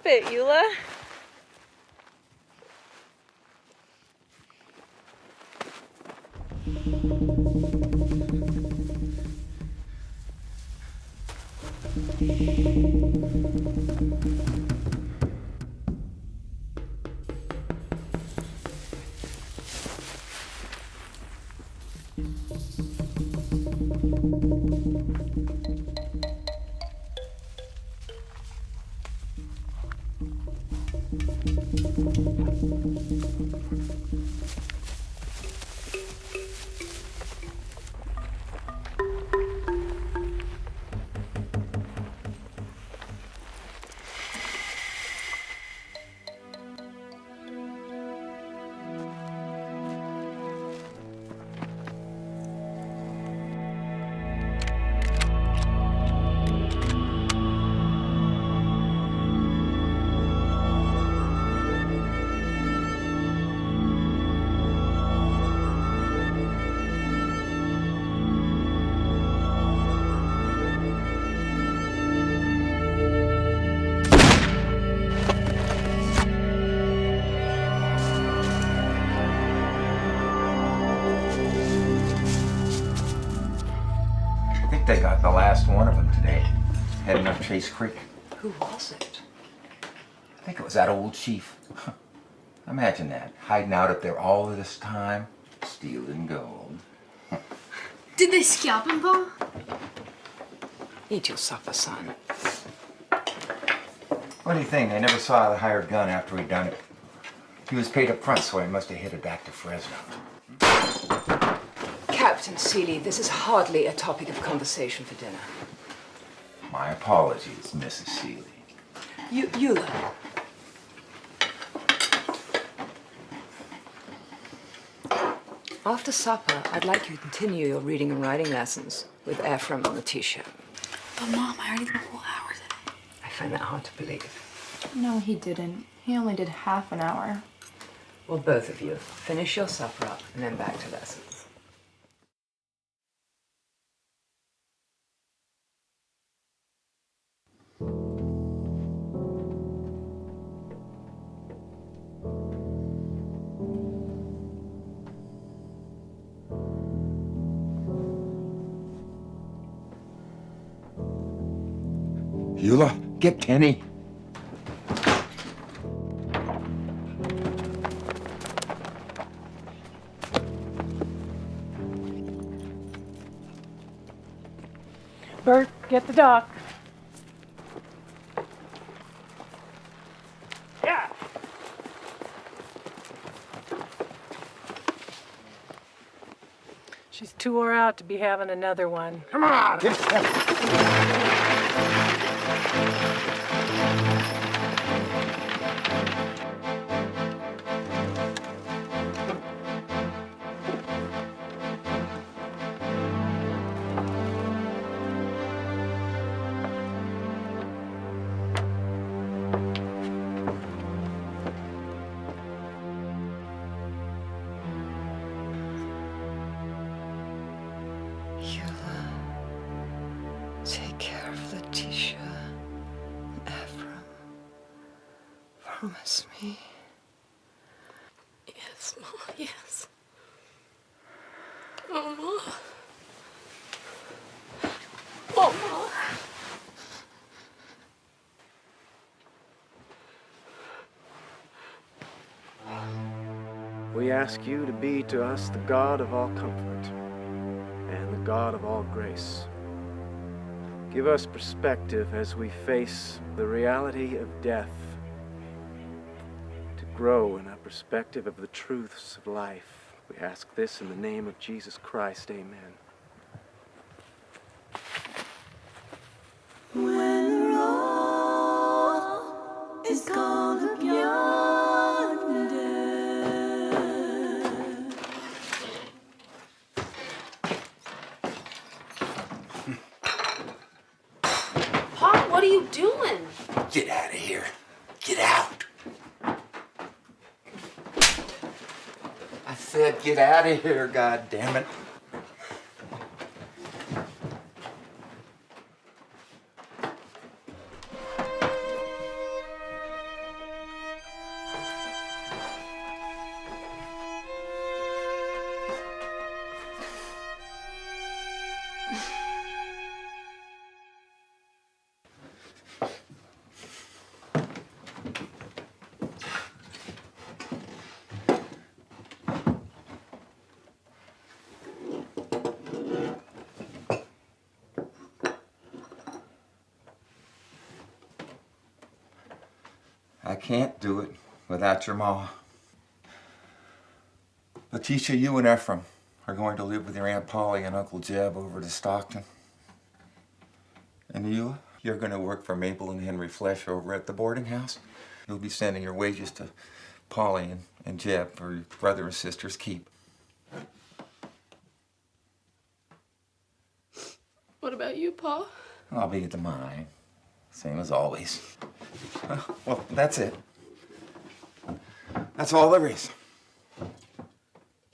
it, Yula. I think they got the last one of them today, heading up Chase Creek. Who was it? I think it was that old chief. Imagine that, hiding out up there all of this time, stealing gold. Did they scalp him, Pa? Eat your supper, son. What do you think? They never saw the hired gun after he'd done it. He was paid up front, so he must have headed back to Fresno. Captain Seeley, this is hardly a topic of conversation for dinner. My apologies, Mrs. Seeley. Yula. After supper, I'd like you to continue your reading and writing lessons with Ephraim on the t-shirt. But Mom, I already did a whole hour today. I find that hard to believe. No, he didn't. He only did half an hour. Well, both of you, finish your supper up and then back to lessons. Eula, get Kenny. Bert, get the doc. Yeah. She's too wore out to be having another one. Come on. Yula, take care of Letitia and Ephraim. Promise me. Yes, Ma, yes. Oh, Ma. Oh, We ask you to be to us the God of all comfort and the God of all grace. Give us perspective as we face the reality of death, to grow in a perspective of the truths of life. We ask this in the name of Jesus Christ, amen. When the road is gone yonder. Pa, what are you doing? Get out of here. Get out. I said get out of here, goddammit. I can't do it without your ma. Letitia, you and Ephraim are going to live with your Aunt Polly and Uncle Jeb over to Stockton. And Yula, you're going to work for Mabel and Henry Flesh over at the boarding house. You'll be sending your wages to Polly and Jeb for your brother and sister's keep. What about you, Pa? I'll be at the mine, same as always. Well, that's it. That's all there is.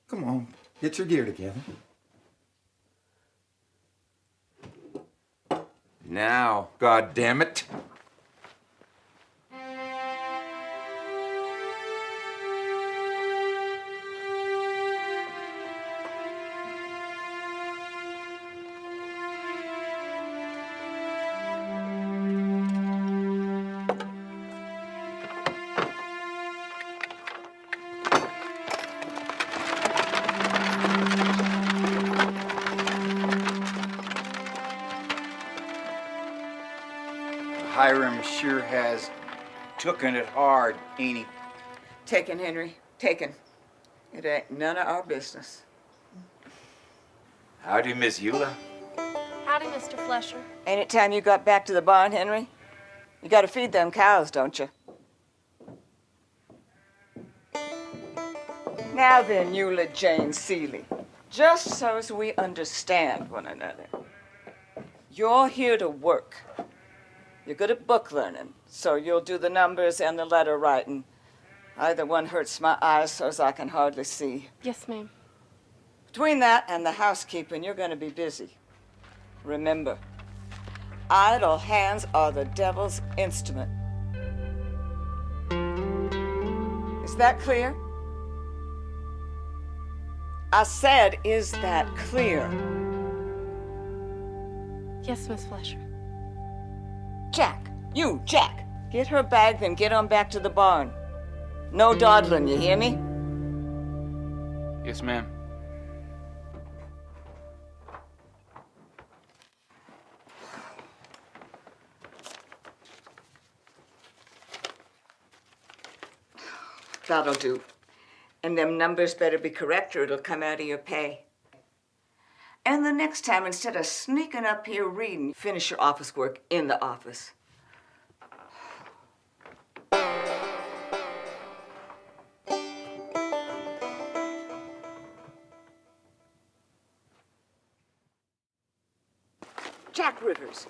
Come on, get your gear together. Now, God damn it. Hiram sure has tooken it hard, ain't he? Taken, Henry, taken. It ain't none of our business. Howdy, Miss Eula. Howdy, Mr. Flesher. Ain't it time you got back to the barn, Henry? You gotta feed them cows, don't you? Now then, Eula Jane Seeley, just so as we understand one another. You're here to work. You're good at book learning, so you'll do the numbers and the letter writing. Either one hurts my eyes so as I can hardly see. Yes, ma'am. Between that and the housekeeping, you're going to be busy. Remember, idle hands are the devil's instrument. Is that clear? I said, is that clear? Yes, Miss Flesher. Jack, Jack, get her bag, then get on back to the barn. No dawdling, you hear me? Yes, ma'am. That'll do. And them numbers better be correct or it'll come out of your pay. And the next time, instead of sneaking up here reading, finish your office work in the office. Jack Rivers,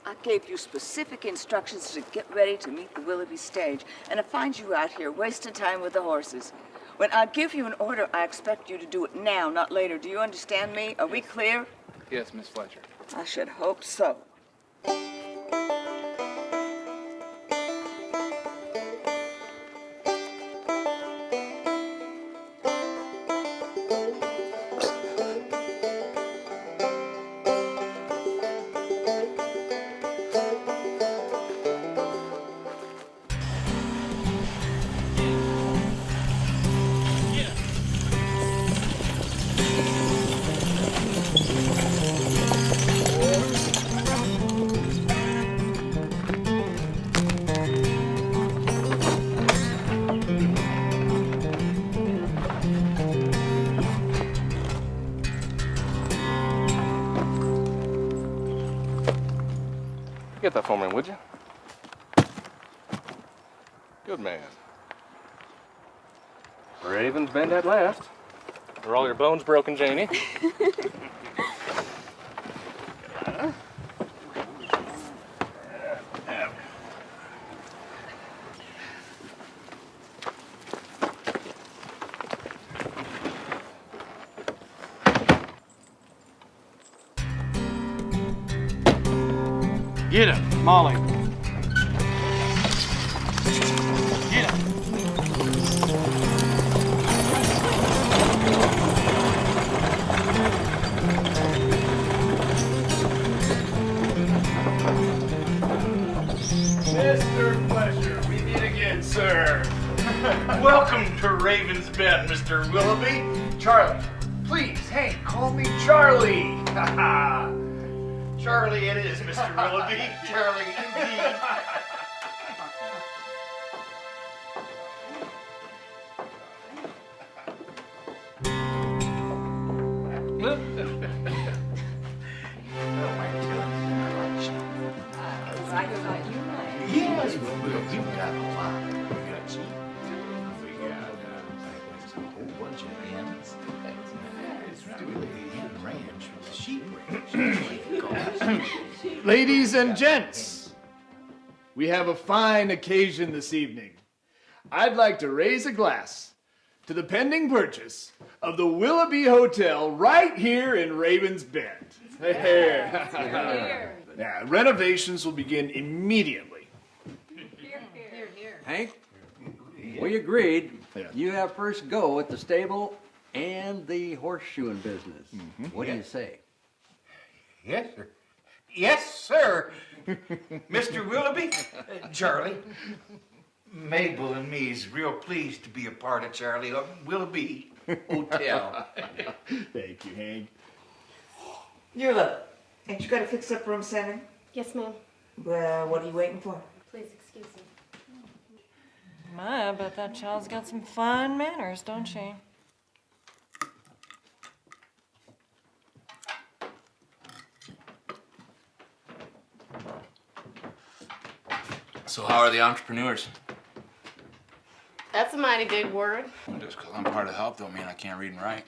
I gave you specific instructions to get ready to meet the Willoughby stage, and I find you out here wasting time with the horses. When I give you an order, I expect you to do it now, not later. Do you understand me? Are we clear? Yes, Miss Fletcher. I should hope so. Get that for me, would you? Good man. Raven's bend at last. Are all your bones broken, Janie? Get him, Molly. Get him. Mr. Pleasure, we meet again, sir. Welcome to Raven's Bend, Mr. Willoughby. Charlie, please, hey, call me Charlie. Charlie it is, Mr. Willoughby. Charlie, indeed. I thought you might. Yes, we've got a lot. We got sheep. We got a whole bunch of hens. It's really a hen ranch with a sheep ranch. Ladies and gents, we have a fine occasion this evening. I'd like to raise a glass to the pending purchase of the Willoughby Hotel right here in Ravens Bend. Here. Now, renovations will begin immediately. Hank, we agreed Yeah. you have first go at the stable and the horseshoeing business. What do you say? Yes, sir. Yes, sir. Mr. Willoughby, Charlie, Mabel and me is real pleased to be a part of Charlie Willoughby Hotel. Thank you, Hank. Yula, ain't you got to fix up room 7? Yes, ma'am. Well, what are you waiting for? Please excuse me. My, but that child's got some fine manners, don't she? So how are the entrepreneurs? That's a mighty big word. Just because I'm part of the help don't mean I can't read and write.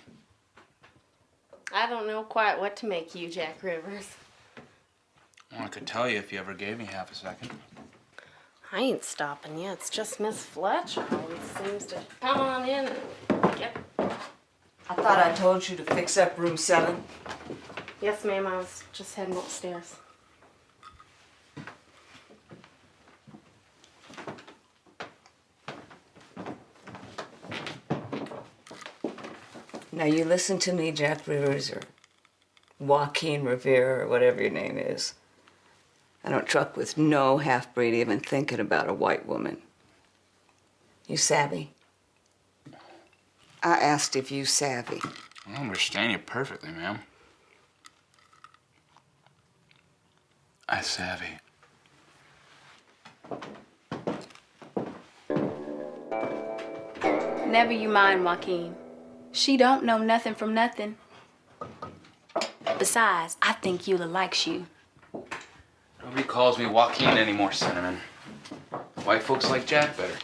I don't know quite what to make you, Jack Rivers. Well, I could tell you if you ever gave me half a second. I ain't stopping you. It's just Miss Fletcher always seems to come on in and get... I thought I told you to fix up room 7. Yes, ma'am. I was just heading upstairs. Now you listen to me, Jack Rivers, or Joaquin Rivera, or whatever your name is. I don't truck with no half-breed even thinking about a white woman. You savvy? I asked if you savvy. I understand you perfectly, ma'am. I savvy. Never you mind, Joaquin. She don't know nothing from nothing. Besides, I think Eula likes you. Nobody calls me Joaquin anymore, Cinnamon. White folks like Jack better.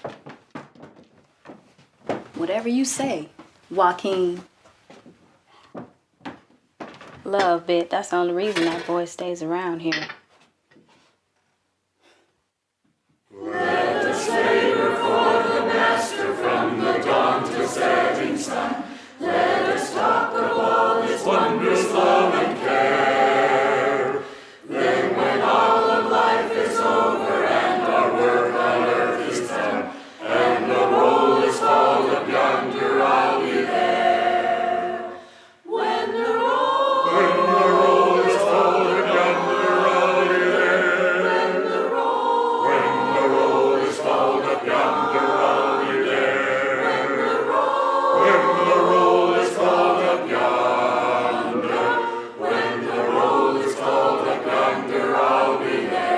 Whatever you say, Joaquin. Love, bit. That's the only reason that boy stays around here. Let us labor for the master from the dawn to setting sun. Let us talk of all his wondrous love and care. Then when all of life is over and our work on earth is done, and the roll is called up yonder, I'll be there. When the roll is called up yonder, I'll be there. When the roll is called up yonder, I'll be there. When the roll is called up yonder, when the roll is called up yonder, I'll be there.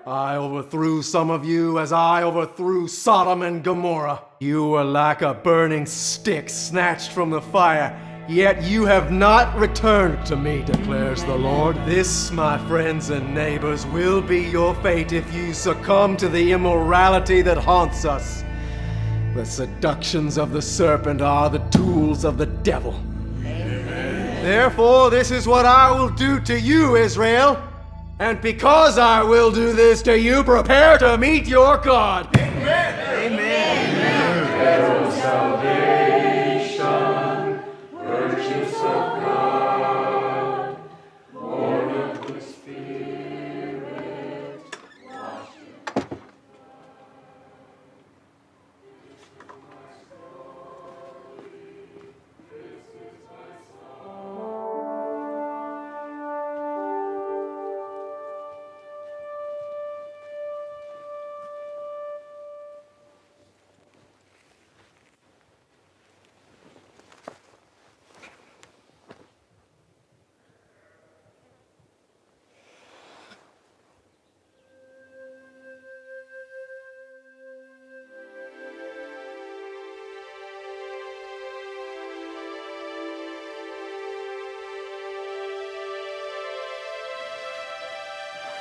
I overthrew some of you as I overthrew Sodom and Gomorrah. You were like a burning stick snatched from the fire, yet you have not returned to me, declares the Lord. This, my friends and neighbors, will be your fate if you succumb to the immorality that haunts us. The seductions of the serpent are the tools of the devil. Therefore, this is what I will do to you, Israel. And because I will do this to you, prepare to meet your God. Herald salvation, purchase of God, born of the Spirit, washed in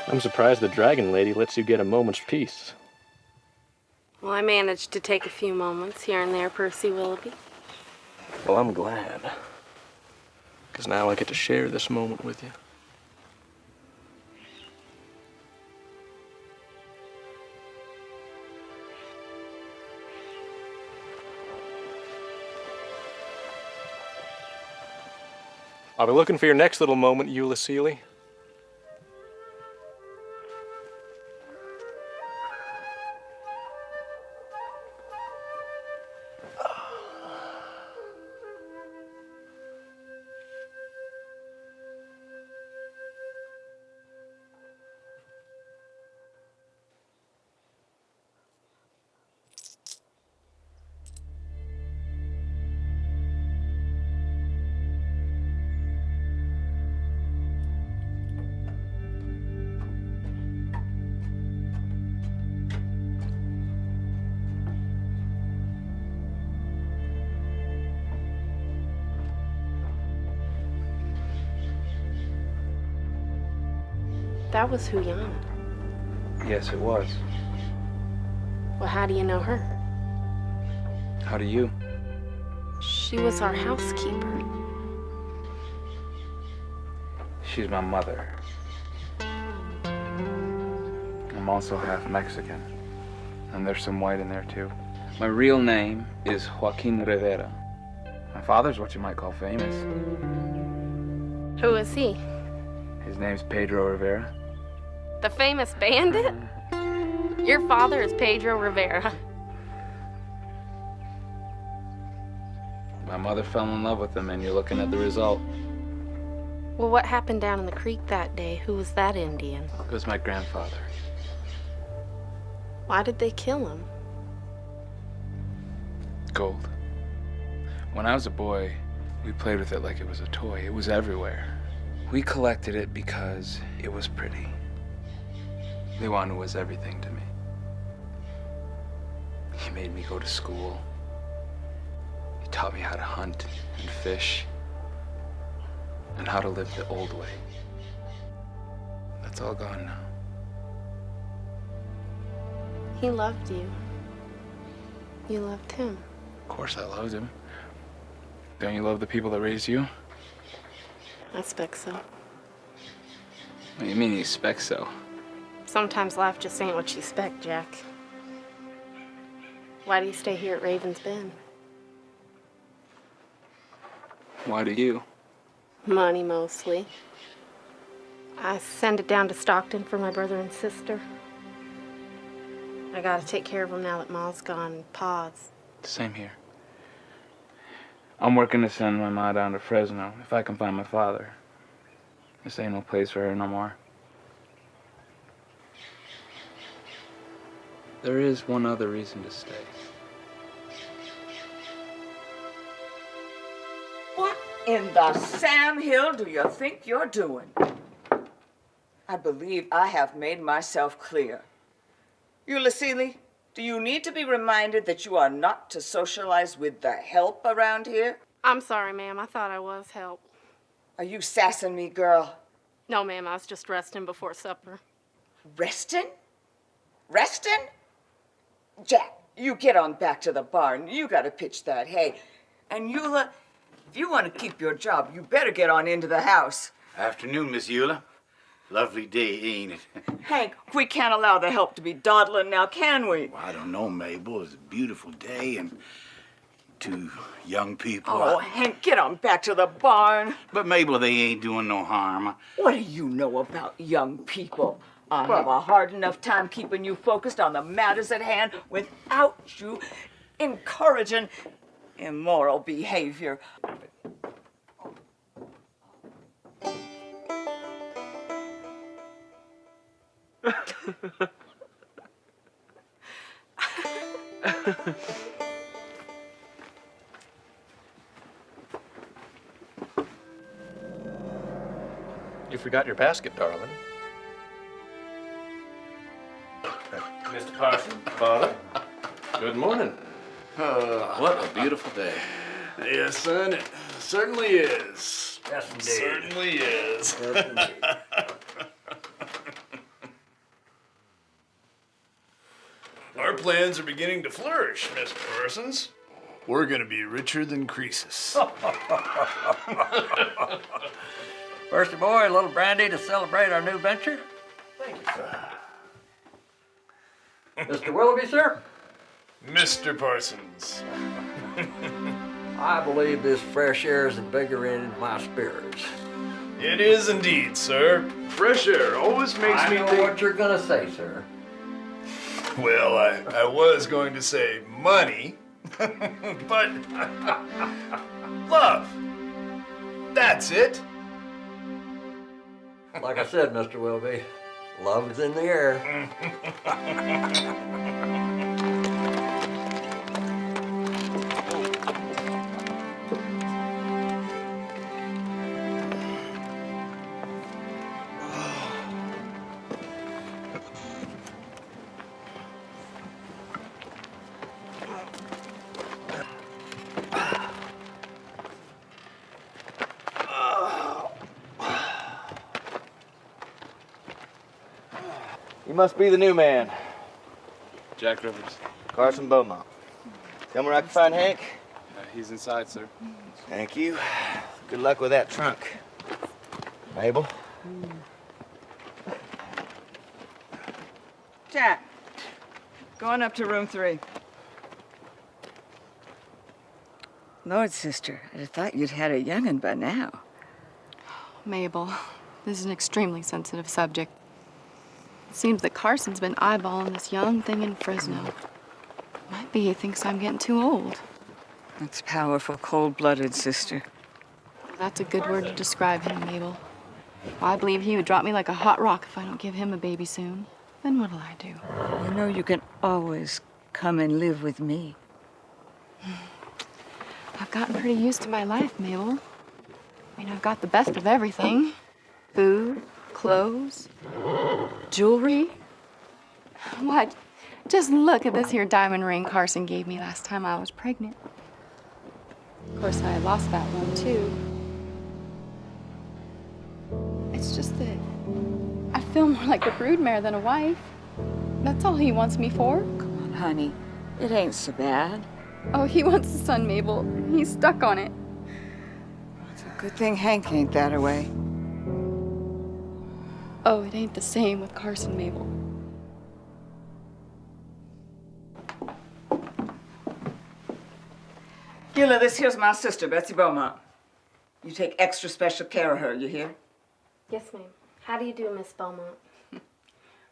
I'm surprised the dragon lady lets you get a moment's peace. Well, I managed to take a few moments here and there, Percy Willoughby. Well, I'm glad. Because now I get to share this moment with you. I'll be looking for your next little moment, Eula Seeley. That was Huyana. Yes, it was. Well, how do you know her? How do you? She was our housekeeper. She's my mother. I'm also half Mexican. And there's some white in there, too. My real name is Joaquin Rivera. My father's what you might call famous. Who is he? His name's Pedro Rivera. The famous bandit? Your father is Pedro Rivera. My mother fell in love with him, and you're looking at the result. Well, what happened down in the creek that day? Who was that Indian? It was my grandfather. Why did they kill him? Gold. When I was a boy, we played with it like it was a toy. It was everywhere. We collected it because it was pretty. Liwanu was everything to me. He made me go to school. He taught me how to hunt and fish and how to live the old way. That's all gone now. He loved you. You loved him. Of course I loved him. Don't you love the people that raised you? I expect so. What do you mean you expect so? Sometimes life just ain't what you expect, Jack. Why do you stay here at Raven's Bend? Why do you? Money, mostly. I send it down to Stockton for my brother and sister. I gotta take care of them now that Ma's gone and Pa's. Same here. I'm working to send my ma down to Fresno if I can find my father. This ain't no place for her no more. There is one other reason to stay. What in the Sam Hill do you think you're doing? I believe I have made myself clear. Eula Seeley, do you need to be reminded that you are not to socialize with the help around here? I'm sorry, ma'am. I thought I was help. Are you sassing me, girl? No, ma'am. I was just resting before supper. Resting? Resting? Jack, you get on back to the barn. You gotta pitch that hay. And Eula, if you want to keep your job, you better get on into the house. Afternoon, Miss Eula. Lovely day, ain't it? Hank, we can't allow the help to be dawdling now, can we? Well, I don't know, Mabel. It's a beautiful day and two young people. Oh, Hank, get on back to the barn. But Mabel, they ain't doing no harm. What do you know about young people? I have a hard enough time keeping you focused on the matters at hand without you encouraging immoral behavior. You forgot your basket, darling. Mr. Parson, Father. Good morning. What a beautiful day. Yes, son, it certainly is. Yes, indeed. Certainly is. Our plans are beginning to flourish, Mr. Parsons. We're gonna be richer than Croesus. First boy, a little brandy to celebrate our new venture? Thank you, sir. Mr. Willoughby, sir? Mr. Parsons. I believe this fresh air has invigorated my spirits. It is indeed, sir. Fresh air always makes me I know think... what you're gonna say, sir. Well, I was going to say money, but love. That's it. Like I said, Mr. Willoughby, love is in the air. You must be the new man. Jack Rivers. Carson Beaumont. Tell me where I can find Hank? He's inside, sir. Thank you. Good luck with that trunk. Mabel? Jack, going up to room 3. Lord, sister, I'd have thought you'd had a young'un by now. Mabel, this is an extremely sensitive subject. It seems that Carson's been eyeballing this young thing in Fresno. Might be he thinks I'm getting too old. That's powerful, cold-blooded, sister. That's a good word to describe him, Mabel. I believe he would drop me like a hot rock if I don't give him a baby soon. Then what'll I do? You know you can always come and live with me. I've gotten pretty used to my life, Mabel. I mean, I've got the best of everything. Food, clothes, jewelry. Why, just look at this here diamond ring Carson gave me last time I was pregnant. Of course, I lost that one, too. It's just that I feel more like a broodmare than a wife. That's all he wants me for. Come on, honey. It ain't so bad. Oh, he wants a son, Mabel. He's stuck on it. It's a good thing Hank ain't that away. Oh, it ain't the same with Carson, Mabel. Yula, this here's my sister, Betsy Beaumont. You take extra special care of her, you hear? Yes, ma'am. How do you do, Miss Beaumont?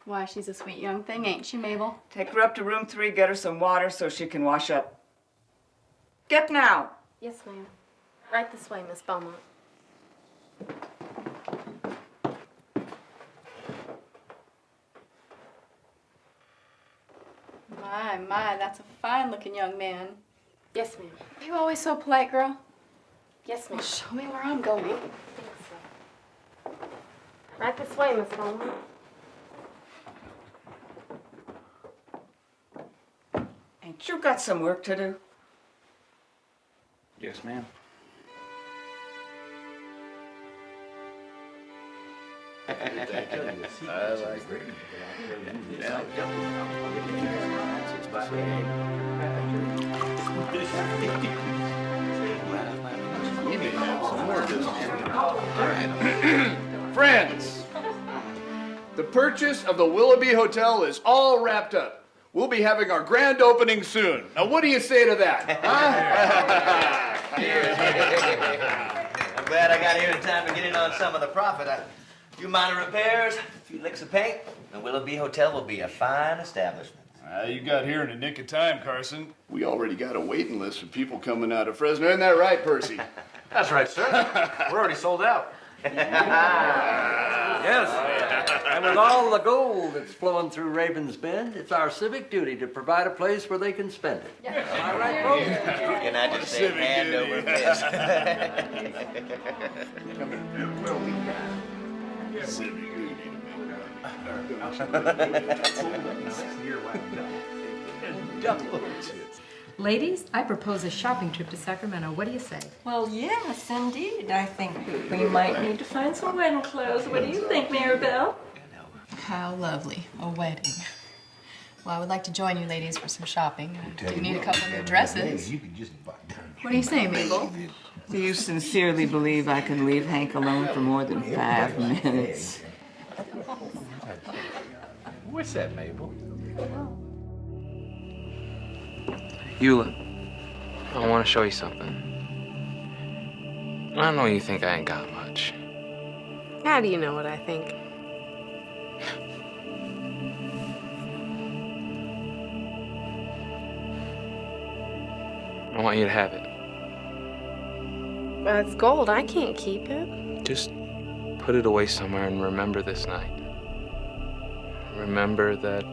Why, she's a sweet young thing, ain't she, Mabel? Take her up to room 3, get her some water so she can wash up. Get now! Yes, ma'am. Right this way, Miss Beaumont. My, that's a fine-looking young man. Yes, ma'am. Are you always so polite, girl? Yes, ma'am. Well, show me where I'm going. Right this way, Miss Beaumont. Ain't you got some work to do? Yes, ma'am. I like Friends, the purchase of the Willoughby Hotel is all wrapped up. We'll be having our grand opening soon. Now, what do you say to that? I'm glad I got here in time to get in on some of the profit. A few minor repairs, a few licks of paint. The Willoughby Hotel will be a fine establishment. You got here in the nick of time, Carson. We already got a waiting list of people coming out of Fresno. Isn't that right, Percy? That's right, sir. We're already sold out. Yes. And with all the gold that's flowing through Raven's Bend, it's our civic duty to provide a place where they can spend it. Yeah. Am I right, folks? Can I just say hand over fist? Ladies, I propose a shopping trip to Sacramento. What do you say? Well, yes, indeed. I think we might need to find some wedding clothes. What do you think, Maribel? How lovely. A wedding. Well, I would like to join you ladies for some shopping. I do need a couple new dresses. What do you say, Mabel? Do you sincerely believe I can leave Hank alone for more than 5 minutes? What's that, Mabel? Yula, I want to show you something. I know you think I ain't got much. How do you know what I think? I want you to have it. Well, it's gold. I can't keep it. Just put it away somewhere and remember this night. Remember that...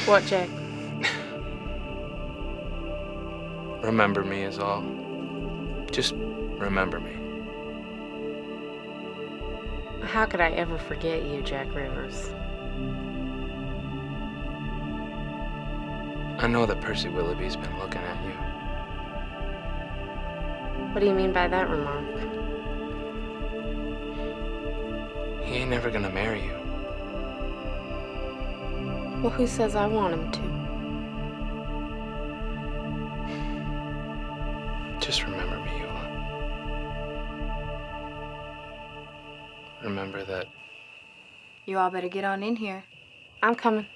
What, Jack? Remember me is all. Just remember me. How could I ever forget you, Jack Rivers? I know that Percy Willoughby's been looking at you. What do you mean by that remark? He ain't never gonna marry you. Well, who says I want him to? Just remember me, Eula. Remember that. You all better get on in here. I'm coming.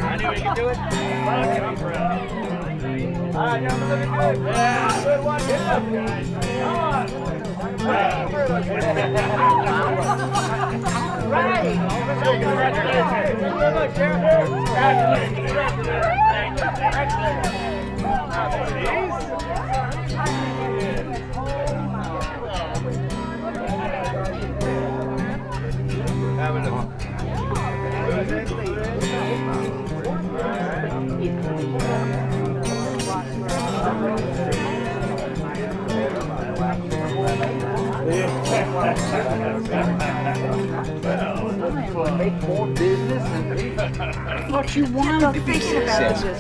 I knew he could do it. All right, gentlemen, looking good. Yeah, good one. Get up, guys. Come on. Right. Congratulations. Thank you very much, Sheriff. Make more business than what you wanted to be successful.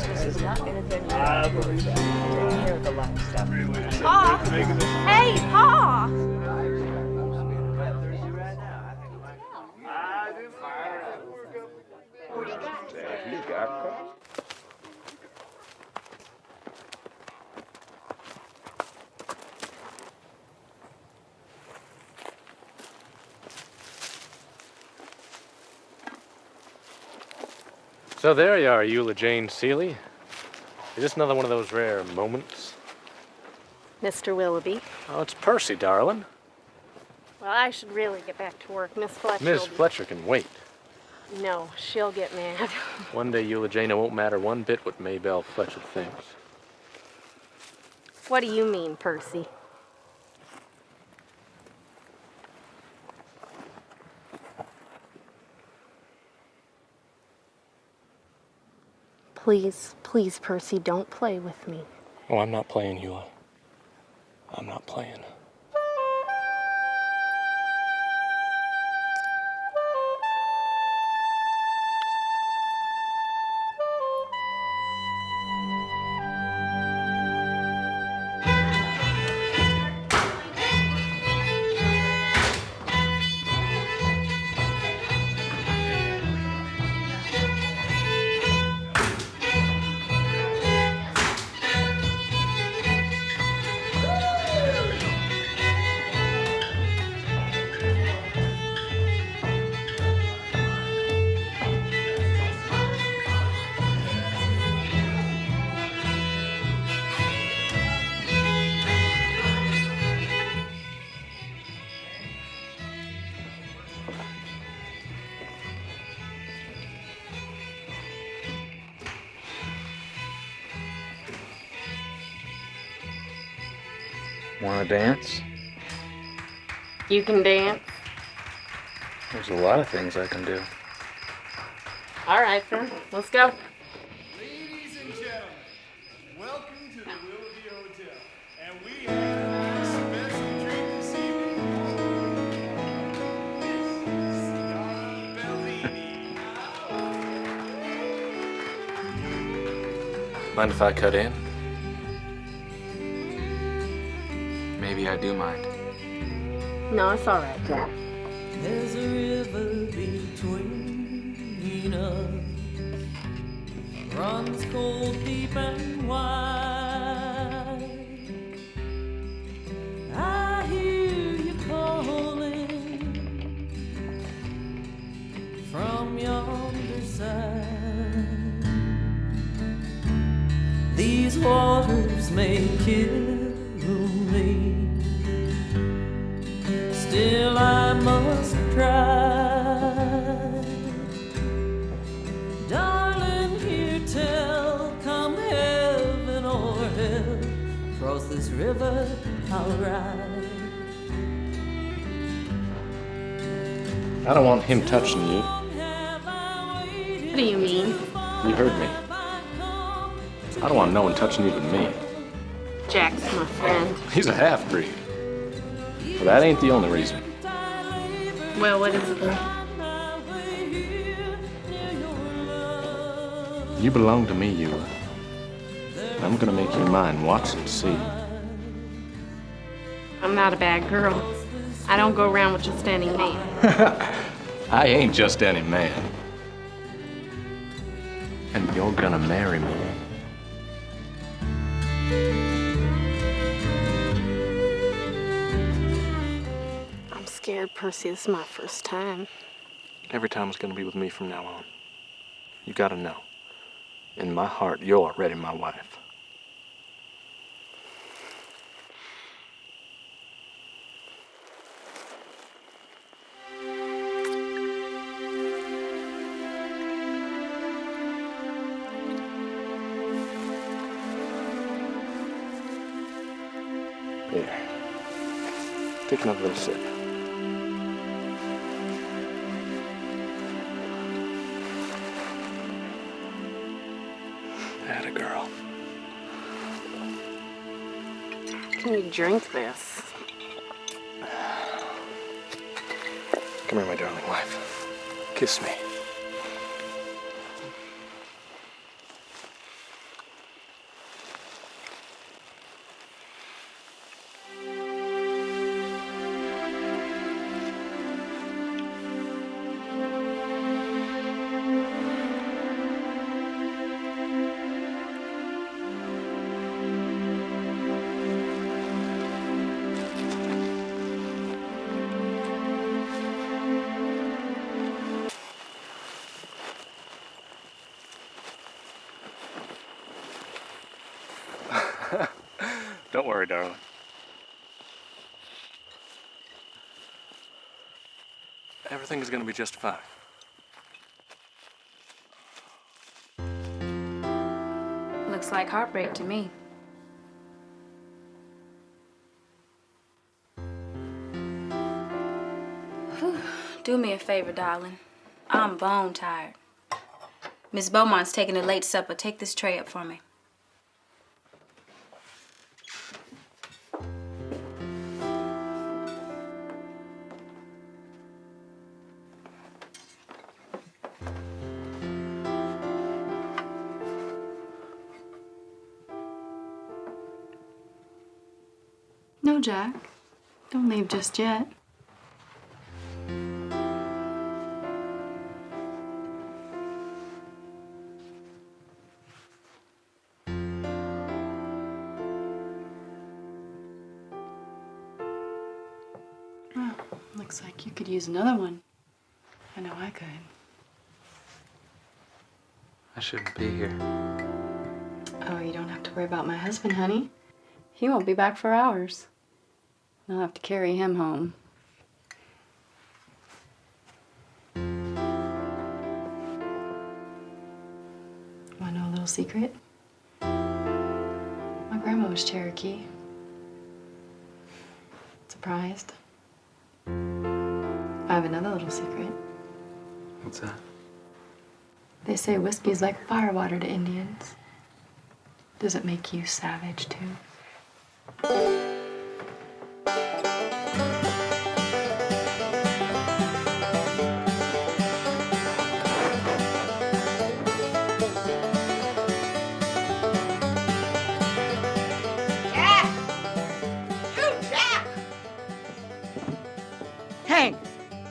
Pa! Hey, Pa! So there you are, Eula Jane Seeley. Is this another one of those rare moments? Mr. Willoughby. Oh, it's Percy, darling. Well, I should really get back to work. Miss Fletcher. Ms. Fletcher can wait. No, she'll get mad. One day, Eula Jane, it won't matter one bit what Maybelle Fletcher thinks. What do you mean, Percy? Please, please, Percy, don't play with me. Oh, I'm not playing, Eula. I'm not playing. Wanna dance? You can dance? There's a lot of things I can do. All right, then. Let's go. Ladies and gentlemen, welcome to the Willoughby Hotel. And we have a special treat this evening. Mind if I cut in? Maybe I do mind. No, it's all right, Jack. There's a river between us, runs cold, deep, and wide. I hear you calling from yonder side. These waters may kill me, still I must try. Darling, hear tell, come heaven or hell, cross this river I'll ride. I don't want him touching you. What do you mean? You heard me. I don't want no one touching even me. Jack's my friend. He's a half-breed. But that ain't the only reason. Well, what is it? You belong to me, Yula. And I'm gonna make you mine. Watch and see. I'm not a bad girl. I don't go around with just any man. I ain't just any man. And you're gonna marry me. I'm scared, Percy. This is my first time. Every time is gonna be with me from now on. You gotta know. In my heart, you're already my wife. Here. Take another little sip. Atta girl. Can you drink this? Come here, my darling wife. Kiss me. Don't worry, darling. Everything's gonna be just fine. Looks like heartbreak to me. Whew. Do me a favor, darling. I'm bone tired. Miss Beaumont's taking a late supper. Take this tray up for me. No, Jack. Don't leave just yet. Well, looks like you could use another one. I know I could. I shouldn't be here. Oh, you don't have to worry about my husband, honey. He won't be back for hours. I'll have to carry him home. Want to know a little secret? My grandma was Cherokee. Surprised? I have another little secret. What's that? They say whiskey's like firewater to Indians. Does it make you savage, too?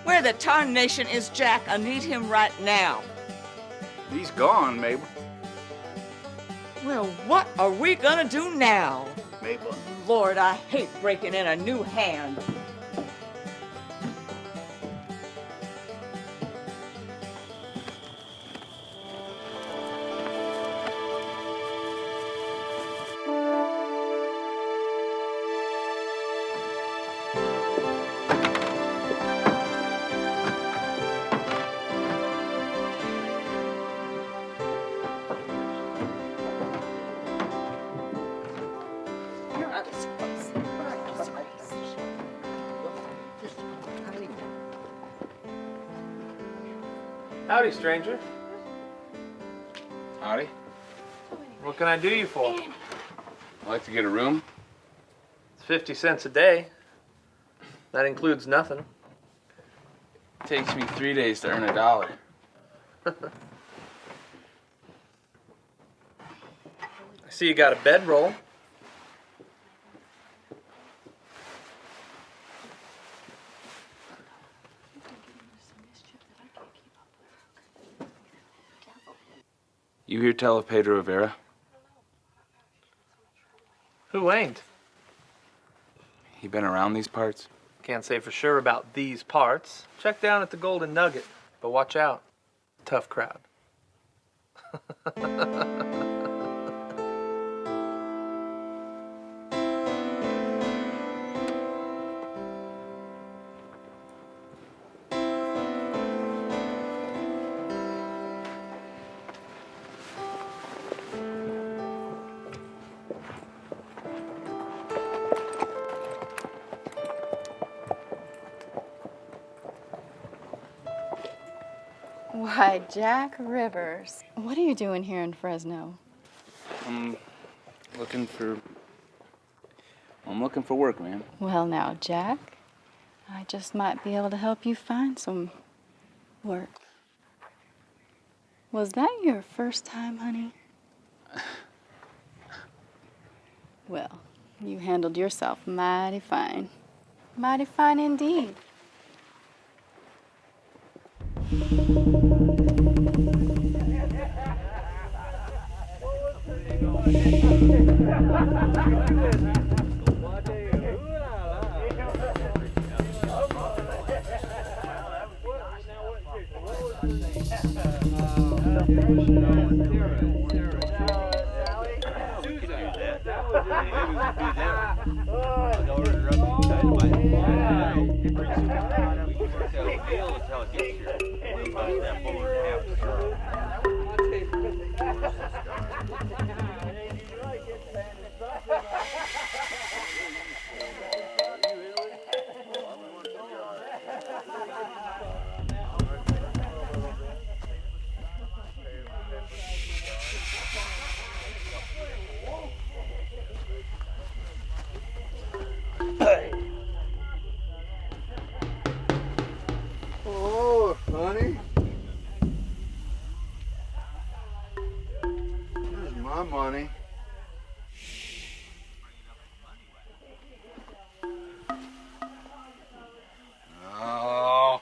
Where the tarnation is Jack? I need him right now. He's gone, Mabel. Well, what are we gonna do now? Mabel. Lord, I hate breaking in a new hand. Howdy, stranger. Howdy. What can I do you for? I'd like to get a room. It's 50 cents a day. That includes nothing. It takes me 3 days to earn $1. I see you got a bedroll. You hear tell of Pedro Rivera? Who ain't? He been around these parts? Can't say for sure about these parts. Check down at the Golden Nugget, but watch out. Tough crowd. Why, Jack Rivers, what are you doing here in Fresno? I'm looking for work, man. Well, now, Jack, I just might be able to help you find some work. Was that your first time, honey? Well, you handled yourself mighty fine. Mighty fine indeed. Oh, honey. Here's my money. No,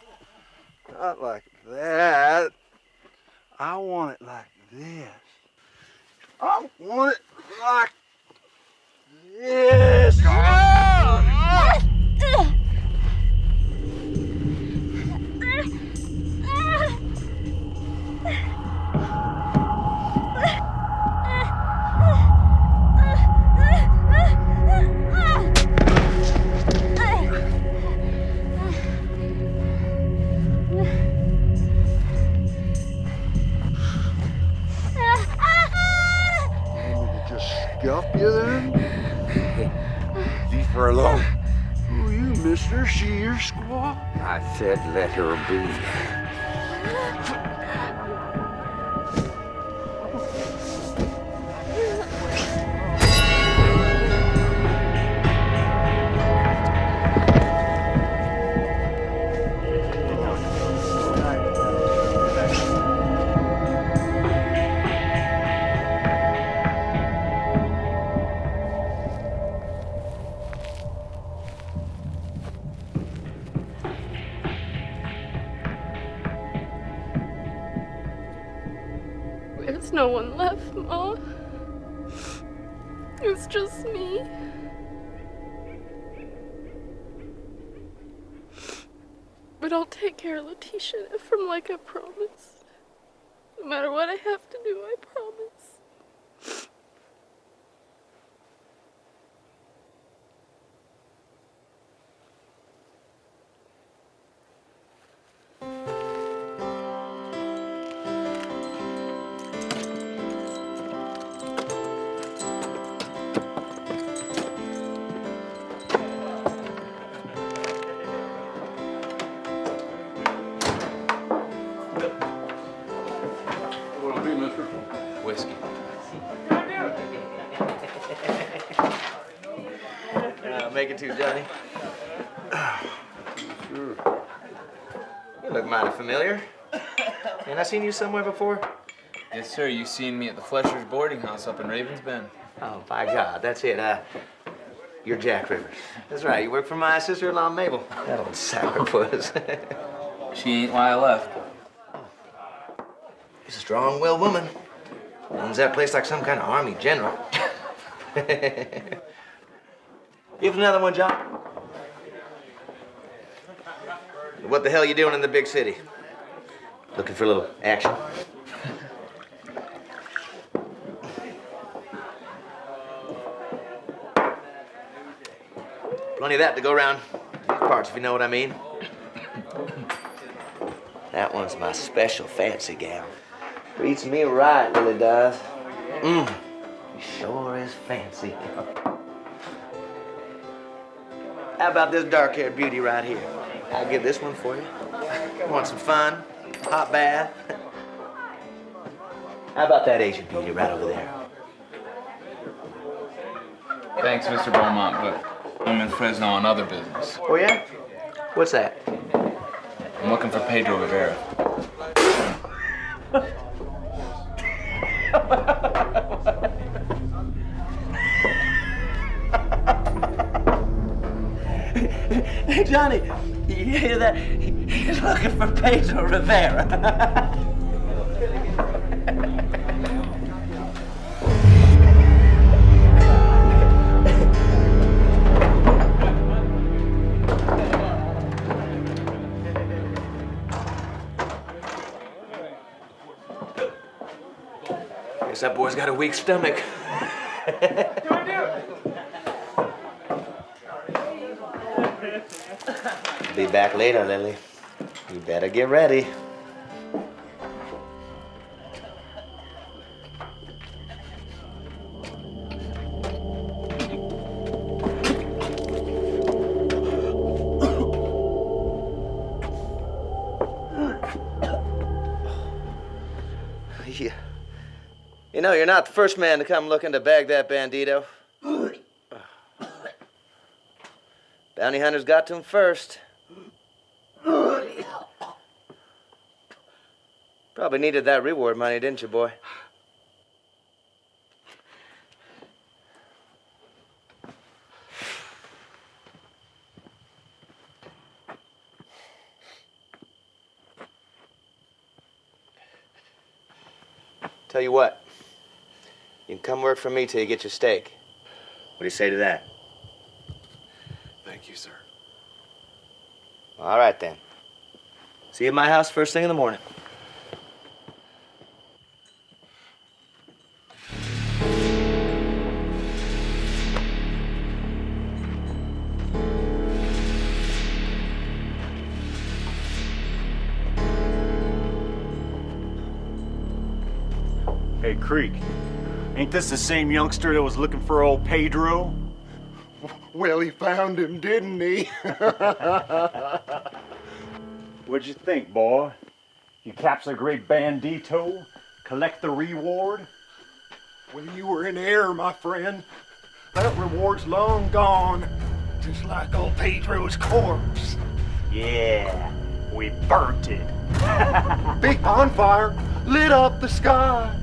not like that. I want it like this. I want it like this. Scuff you then? Leave her alone. Who are you, mister? She your squaw? I said let her be. no one left, Ma. It's just me. But I'll take care of Letitia and Ephraim like I promised. No matter what I have to do, I promise. What'll be, mister? Whiskey. Make it too, Johnny. Sure. You look mighty familiar. Ain't I seen you somewhere before? Yes, sir. You seen me at the Flesher's boarding house up in Ravens Bend. Oh, by God, that's it. You're Jack Rivers. That's right. You work for my sister-in-law, Mabel. That old sourpuss. She ain't why I left. She's a strong-willed woman. Owns that place like some kind of army general. Give us another one, John. What the hell you doing in the big city? Looking for a little action? Plenty of that to go around these parts, if you know what I mean. That one's my special fancy gown. Treats me right, really does. She sure is fancy. How about this dark-haired beauty right here? I'll give this one for you. Want some fun? Hot bath? How about that Asian beauty right over there? Thanks, Mr. Beaumont, but I'm in Fresno on other business. Oh, yeah? What's that? I'm looking for Pedro Rivera. Hey, Johnny, you hear that? He's looking for Pedro Rivera. Guess that boy's got a weak stomach. Be back later, Lily. You better get ready. You know, you're not the first man to come looking to bag that bandito. Bounty hunters got to him first. Probably needed that reward money, didn't you, boy? Tell you what, you can come work for me till you get your steak. What do you say to that? Thank you, sir. All right, then. See you at my house first thing in the morning. Hey, Creek, ain't this the same youngster that was looking for old Pedro? Well, he found him, didn't he? What'd you think, boy? You capture a great bandito, collect the reward? Well, you were in error, my friend. That reward's long gone, just like old Pedro's corpse. Yeah, we burnt it. Big bonfire lit up the sky.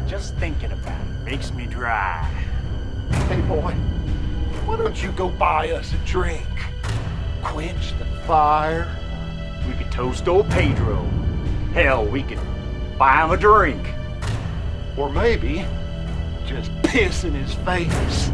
Just thinking about it makes me dry. Hey, boy, why don't you go buy us a drink? Quench the fire. We could toast old Pedro. Hell, we could buy him a drink. Or maybe just piss in his face.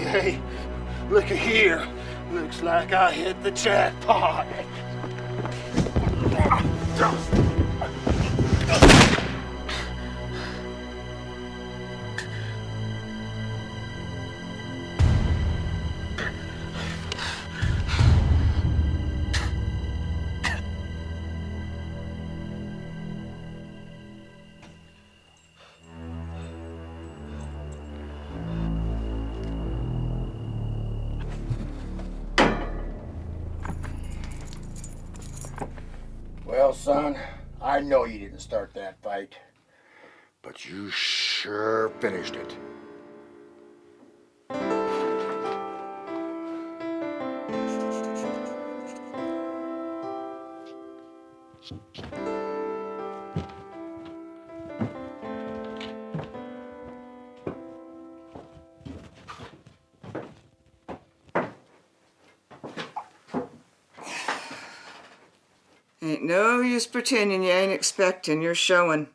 Hey, look at here. Looks like I hit the jackpot. Well, son, I know you didn't start that fight, but you sure finished it. Ain't no use pretending you ain't expecting. You're showing.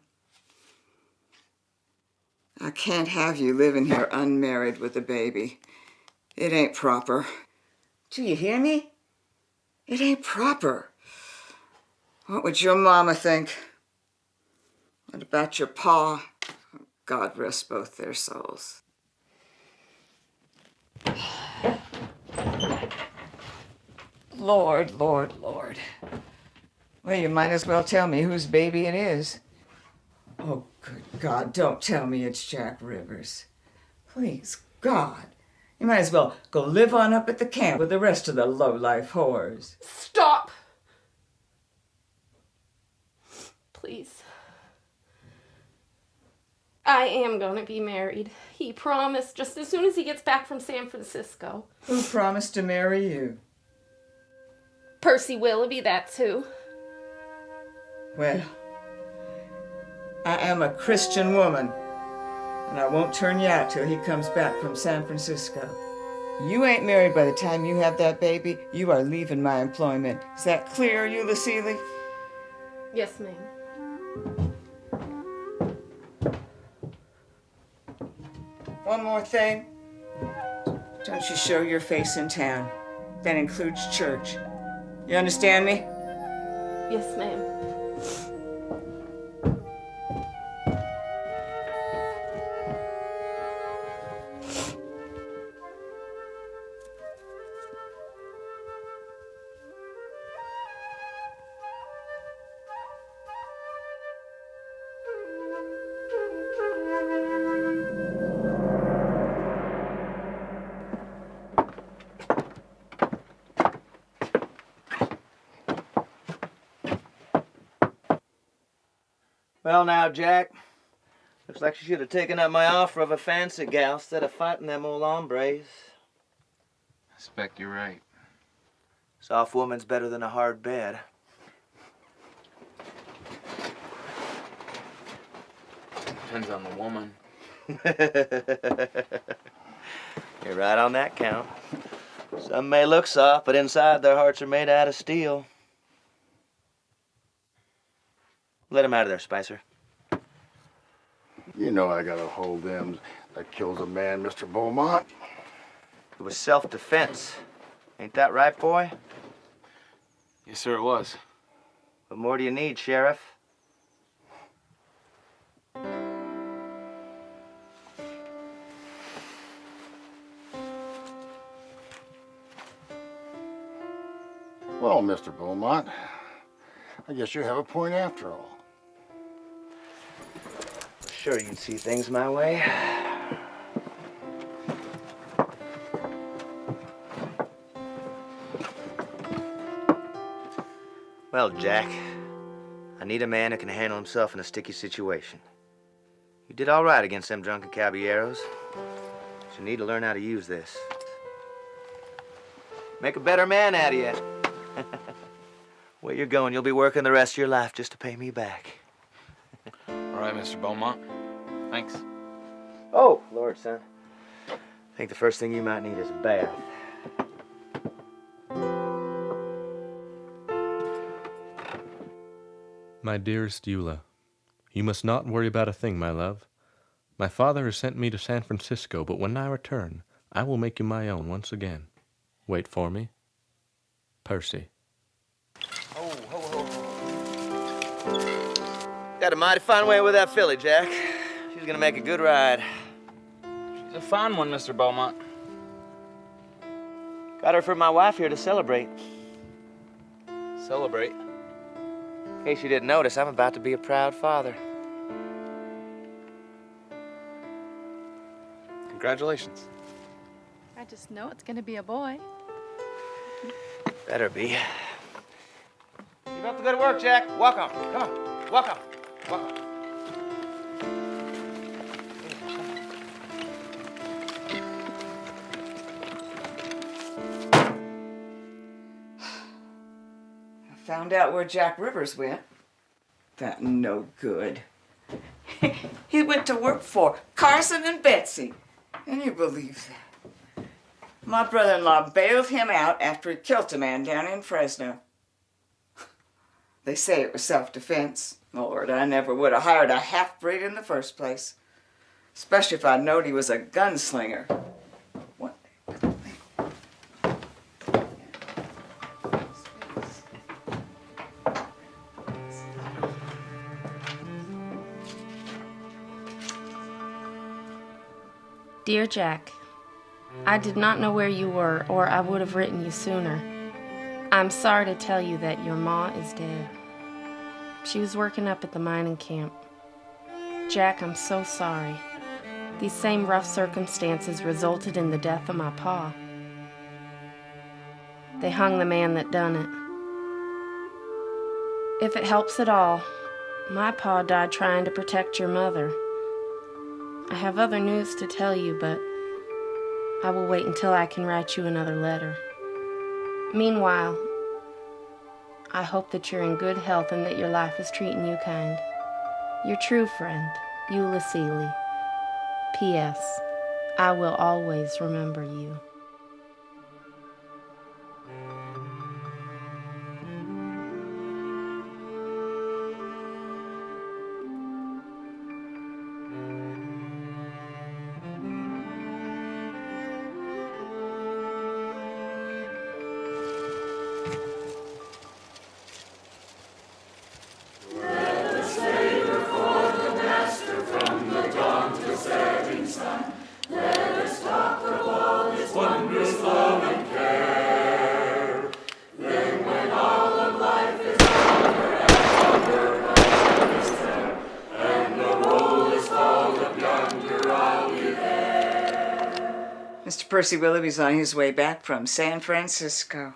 I can't have you living here unmarried with a baby. It ain't proper. Do you hear me? It ain't proper. What would your mama think? What about your pa? God rest both their souls. Lord, Lord, Lord. Well, you might as well tell me whose baby it is. Oh, good God, don't tell me it's Jack Rivers. Please, God. You might as well go live on up at the camp with the rest of the low-life whores. Stop! Please. I am gonna be married. He promised just as soon as he gets back from San Francisco. Who promised to marry you? Percy Willoughby, that's who. Well, I am a Christian woman, and I won't turn you out till he comes back from San Francisco. You ain't married by the time you have that baby. You are leaving my employment. Is that clear, Eula Seeley? Yes, ma'am. One more thing. Don't you show your face in town. That includes church. You understand me? Yes, ma'am. Well now, Jack. Looks like you should have taken up my offer of a fancy gal instead of fighting them old hombres. I suspect you're right. Soft woman's better than a hard bed. Depends on the woman. You're right on that count. Some may look soft, but inside their hearts are made out of steel. Let him out of there, Spicer. You know I gotta hold them that kills a man, Mr. Beaumont. It was self-defense. Ain't that right, boy? Yes, sir, it was. What more do you need, Sheriff? Well, Mr. Beaumont, I guess you have a point after all. Sure you'd see things my way. Well, Jack, I need a man who can handle himself in a sticky situation. You did all right against them drunken caballeros. But you need to learn how to use this. Make a better man out of you. Where you're going, you'll be working the rest of your life just to pay me back. All right, Mr. Beaumont. Thanks. Oh, Lord, son. I think the first thing you might need is a bath. My dearest Eula, you must not worry about a thing, my love. My father has sent me to San Francisco, but when I return, I will make you my own once again. Wait for me. Percy. Got a mighty fine way with that filly, Jack. She's gonna make a good ride. She's a fine one, Mr. Beaumont. Got her for my wife here to celebrate. Celebrate? In case you didn't notice, I'm about to be a proud father. Congratulations. I just know it's gonna be a boy. Better be. Keep up the good work, Jack. Walk on. Come on. Walk on. Walk on. I found out where Jack Rivers went. That no good. He went to work for Carson and Betsy. Can you believe that? My brother-in-law bailed him out after he killed a man down in Fresno. They say it was self-defense. Lord, I never would have hired a half-breed in the first place. Especially if I'd known he was a gunslinger. What? Dear Jack, I did not know where you were, or I would have written you sooner. I'm sorry to tell you that your ma is dead. She was working up at the mining camp. Jack, I'm so sorry. These same rough circumstances resulted in the death of my pa. They hung the man that done it. If it helps at all, my pa died trying to protect your mother. I have other news to tell you, but I will wait until I can write you another letter. Meanwhile, I hope that you're in good health and that your life is treating you kind. Your true friend, Eula Seeley. P.S. I will always remember you. Mr. Percy Willoughby's on his way back from San Francisco.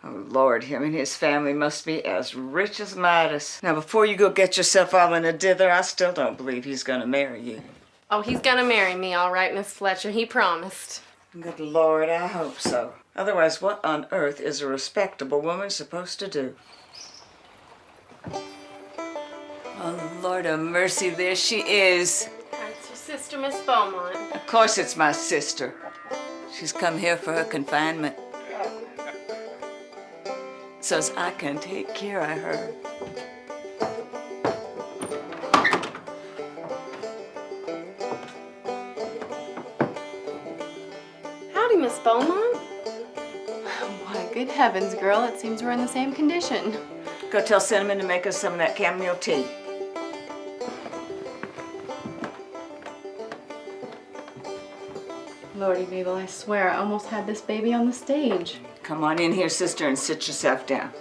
Oh, Lord, him and his family must be as rich as Midas. Now, before you go get yourself all in a dither, I still don't believe he's gonna marry you. Oh, he's gonna marry me, all right, Miss Fletcher. He promised. Good Lord, I hope so. Otherwise, what on earth is a respectable woman supposed to do? Oh, Lord of mercy, there she is. That's your sister, Miss Beaumont. Of course it's my sister. She's come here for her confinement. So's I can take care of her. Howdy, Miss Beaumont. Why, good heavens, girl, it seems we're in the same condition. Go tell Cinnamon to make us some of that chamomile tea. Lordy, Mabel, I swear I almost had this baby on the stage. Come on in here, sister, and sit yourself down.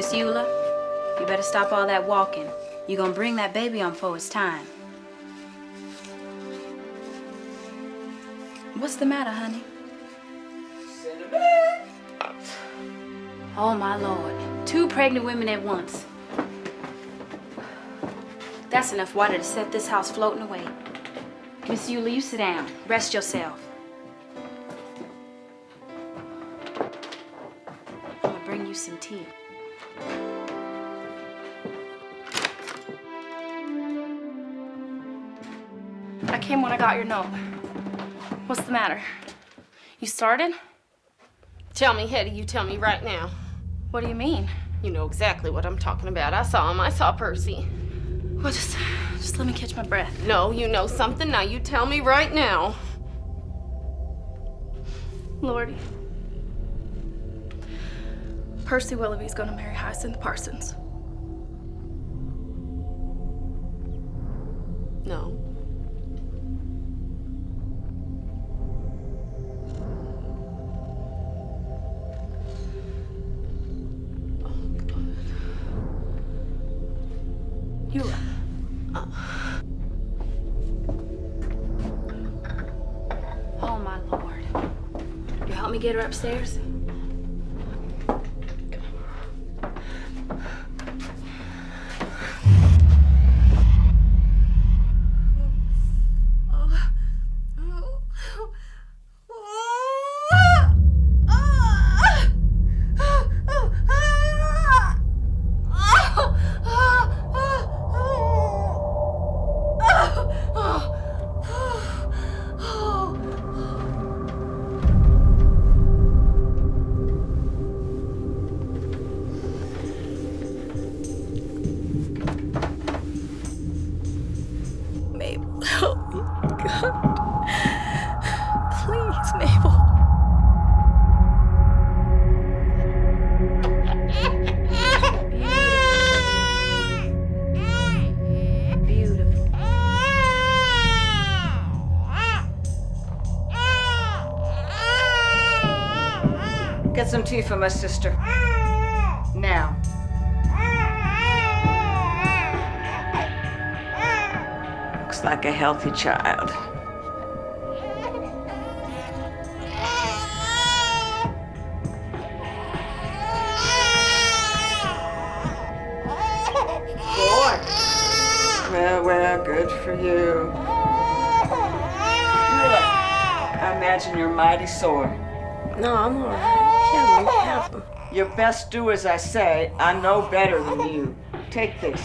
Miss Eula, you better stop all that walking. You gonna bring that baby on for it's time. What's the matter, honey? Oh, my Lord. 2 pregnant women at once. That's enough water to set this house floating away. Miss Yula, you sit down. Rest yourself. I'm gonna bring you some tea. I came when I got your note. What's the matter? You started? Tell me, Hetty, you tell me right now. What do you mean? You know exactly what I'm talking about. I saw him. I saw Percy. Well, just let me catch my breath. No, you know something. Now you tell me right now. Lordy. Percy Willoughby's gonna marry Hyacinth Parsons. No. Yula. Oh, my Lord. You help me get her upstairs? Mabel, help me. God. Please, Mabel. Beautiful. Get some tea for my sister. Now. Looks like a healthy child. Boy. Well, good for you. Yula, I imagine you're mighty sore. No, I'm all right. Here, let me have them. You best do as I say. I know better than you. Take this.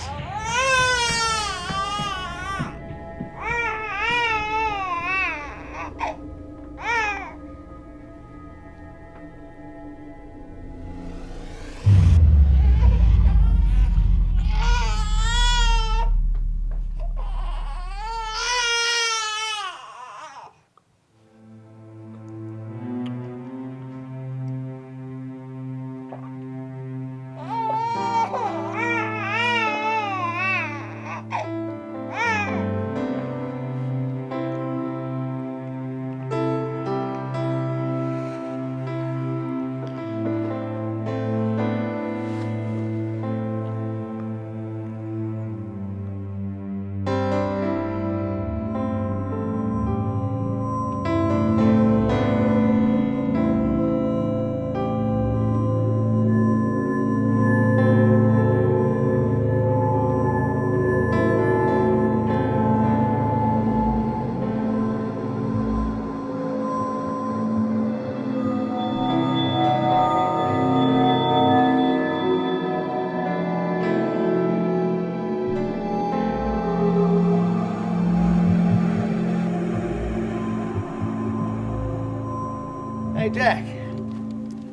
Hey, Jack.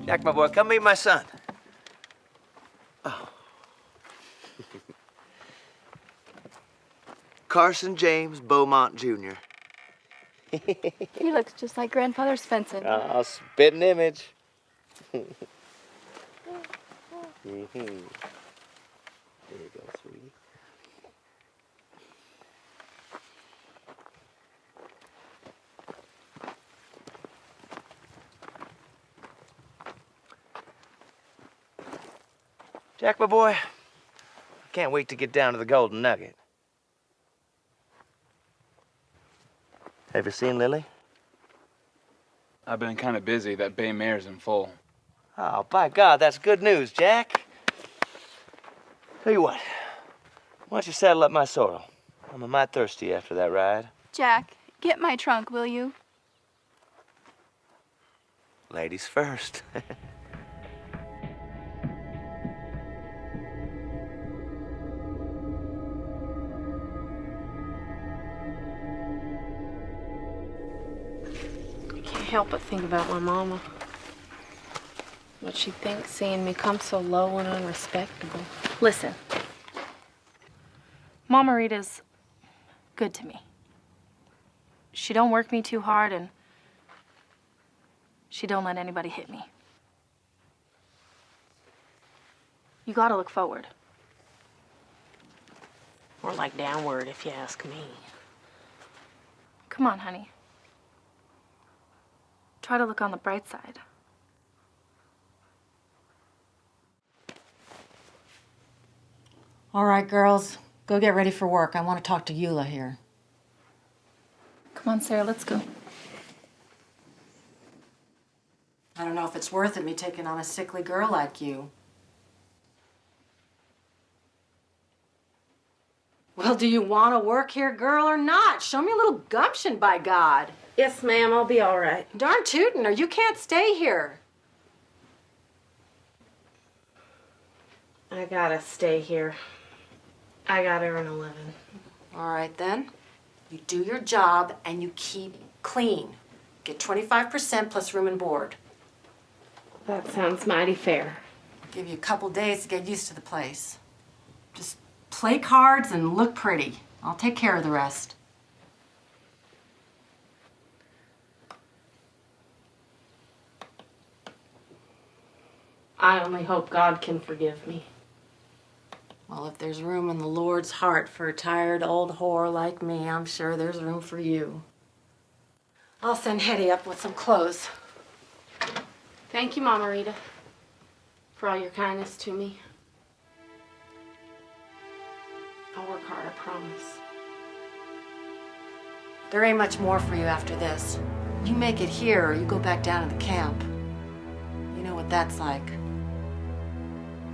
Jack, my boy, come meet my son. Oh. Carson James Beaumont, Jr. He looks just like Grandfather Svensson. Oh, spitting image. There you go, sweetie. Jack, my boy, I can't wait to get down to the Golden Nugget. Have you seen Lily? I've been kind of busy. That bay mare's in full. Oh, by God, that's good news, Jack. Tell you what, why don't you saddle up my sorrel? I'm a mite thirsty after that ride. Jack, get my trunk, will you? Ladies first. Can't help but think about my mama. What she thinks seeing me come so low and unrespectable. Listen. Mama Rita's good to me. She don't work me too hard, and she don't let anybody hit me. You gotta look forward. Or like downward, if you ask me. Come on, honey. Try to look on the bright side. All right, girls, go get ready for work. I want to talk to Eula here. Come on, Sarah, let's go. I don't know if it's worth it, me taking on a sickly girl like you. Well, do you want to work here, girl, or not? Show me a little gumption, by God. Yes, ma'am, I'll be all right. Darn tootin', or you can't stay here. I gotta stay here. I gotta earn a living. All right, then. You do your job and you keep clean. Get 25% plus room and board. That sounds mighty fair. I'll give you a couple days to get used to the place. Just play cards and look pretty. I'll take care of the rest. I only hope God can forgive me. Well, if there's room in the Lord's heart for a tired old whore like me, I'm sure there's room for you. I'll send Hetty up with some clothes. Thank you, Mama Rita, for all your kindness to me. I'll work hard, I promise. There ain't much more for you after this. You make it here or you go back down to the camp. You know what that's like.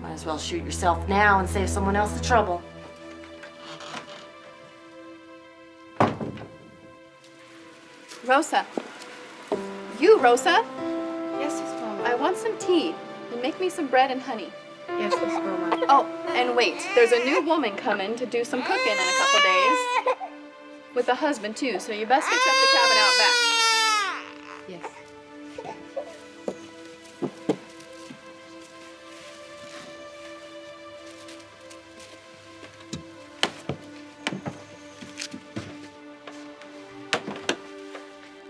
Might as well shoot yourself now and save someone else the trouble. Rosa. You, Rosa? Yes, Miss Mama. I want some tea. And make me some bread and honey. Yes, Miss Mama. Oh, and wait. There's a new woman coming to do some cooking in a couple days. With a husband, too, so you best fix up the cabin out back. Yes.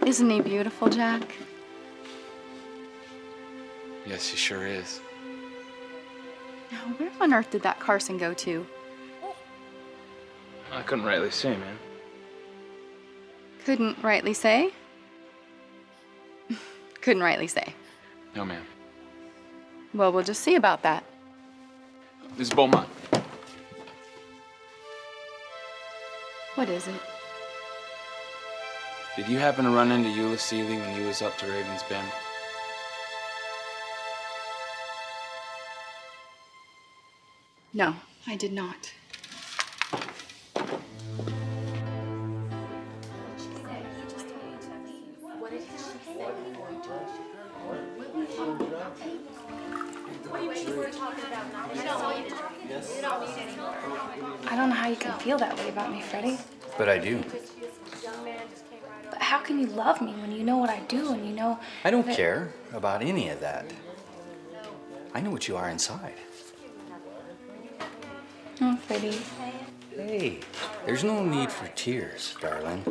Isn't he beautiful, Jack? Yes, he sure is. Now, where on earth did that Carson go to? I couldn't rightly say, man. Couldn't rightly say? Couldn't rightly say. No, ma'am. Well, we'll just see about that. This is Beaumont. What is it? Did you happen to run into Eula Seeley when you was up to Raven's Bend? No, I did not. I don't know how you can feel that way about me, Freddie. But I do. But how can you love me when you know what I do and you know... I don't that- care about any of that. I know what you are inside. Oh, Freddie. Hey, there's no need for tears, darling.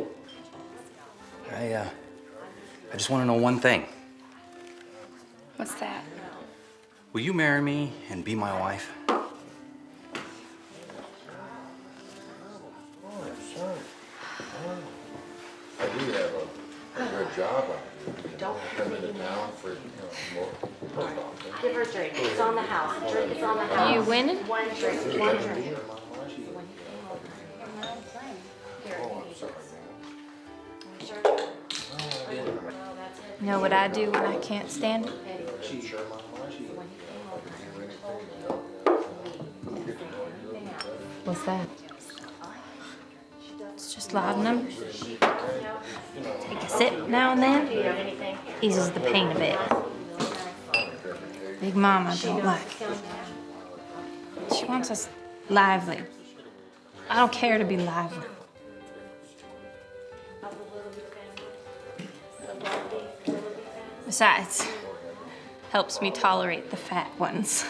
I just want to know one thing. What's that? Will you marry me and be my wife? I do have a good job on it. Don't Come into town for, more post office. give her a drink. It's on the house. The drink is on the house. You winning? One drink. One drink. You know what I do when I can't stand it? What's that? It's just laudanum. Take a sip now and then. Eases the pain a bit. Big Mama don't like it. She wants us lively. I don't care to be lively. Besides, helps me tolerate the fat ones.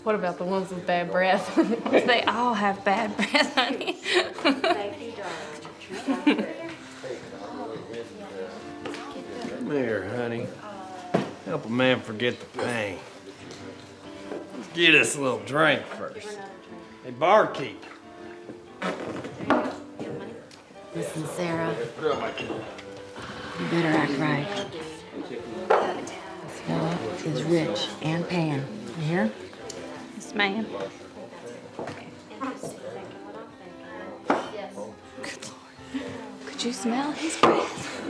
What about the ones with bad breath? They all have bad breath, honey. Come here, honey. Help a man forget the pain. Let's get us a little drink first. Hey, barkeep. Listen, Sarah. You better act right. This fella is rich and paying. You hear? Yes, ma'am. Could you smell his breath?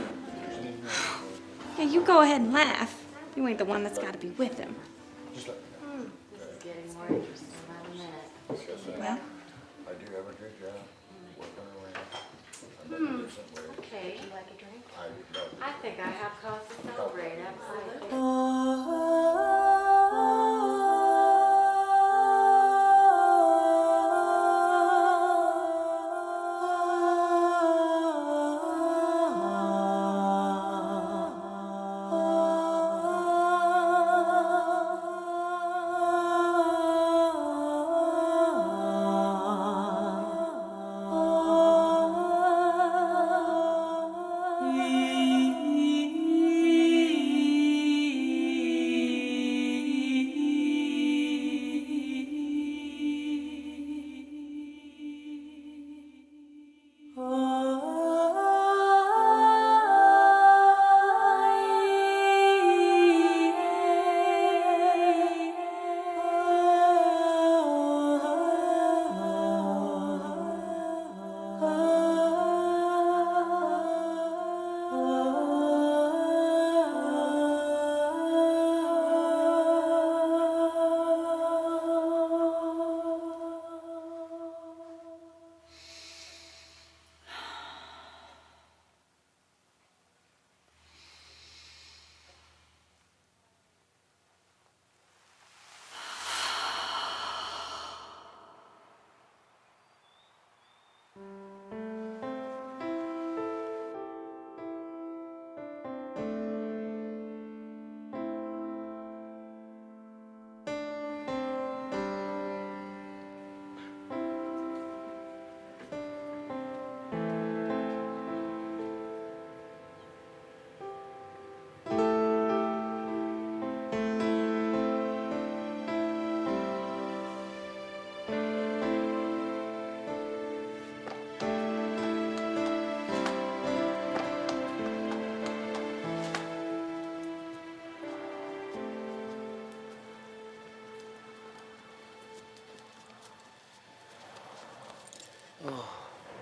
Yeah, you go ahead and laugh. You ain't the one that's got to be with him. Well? I do have a good job. Okay. You like a drink? I think I have cause to celebrate. Absolutely.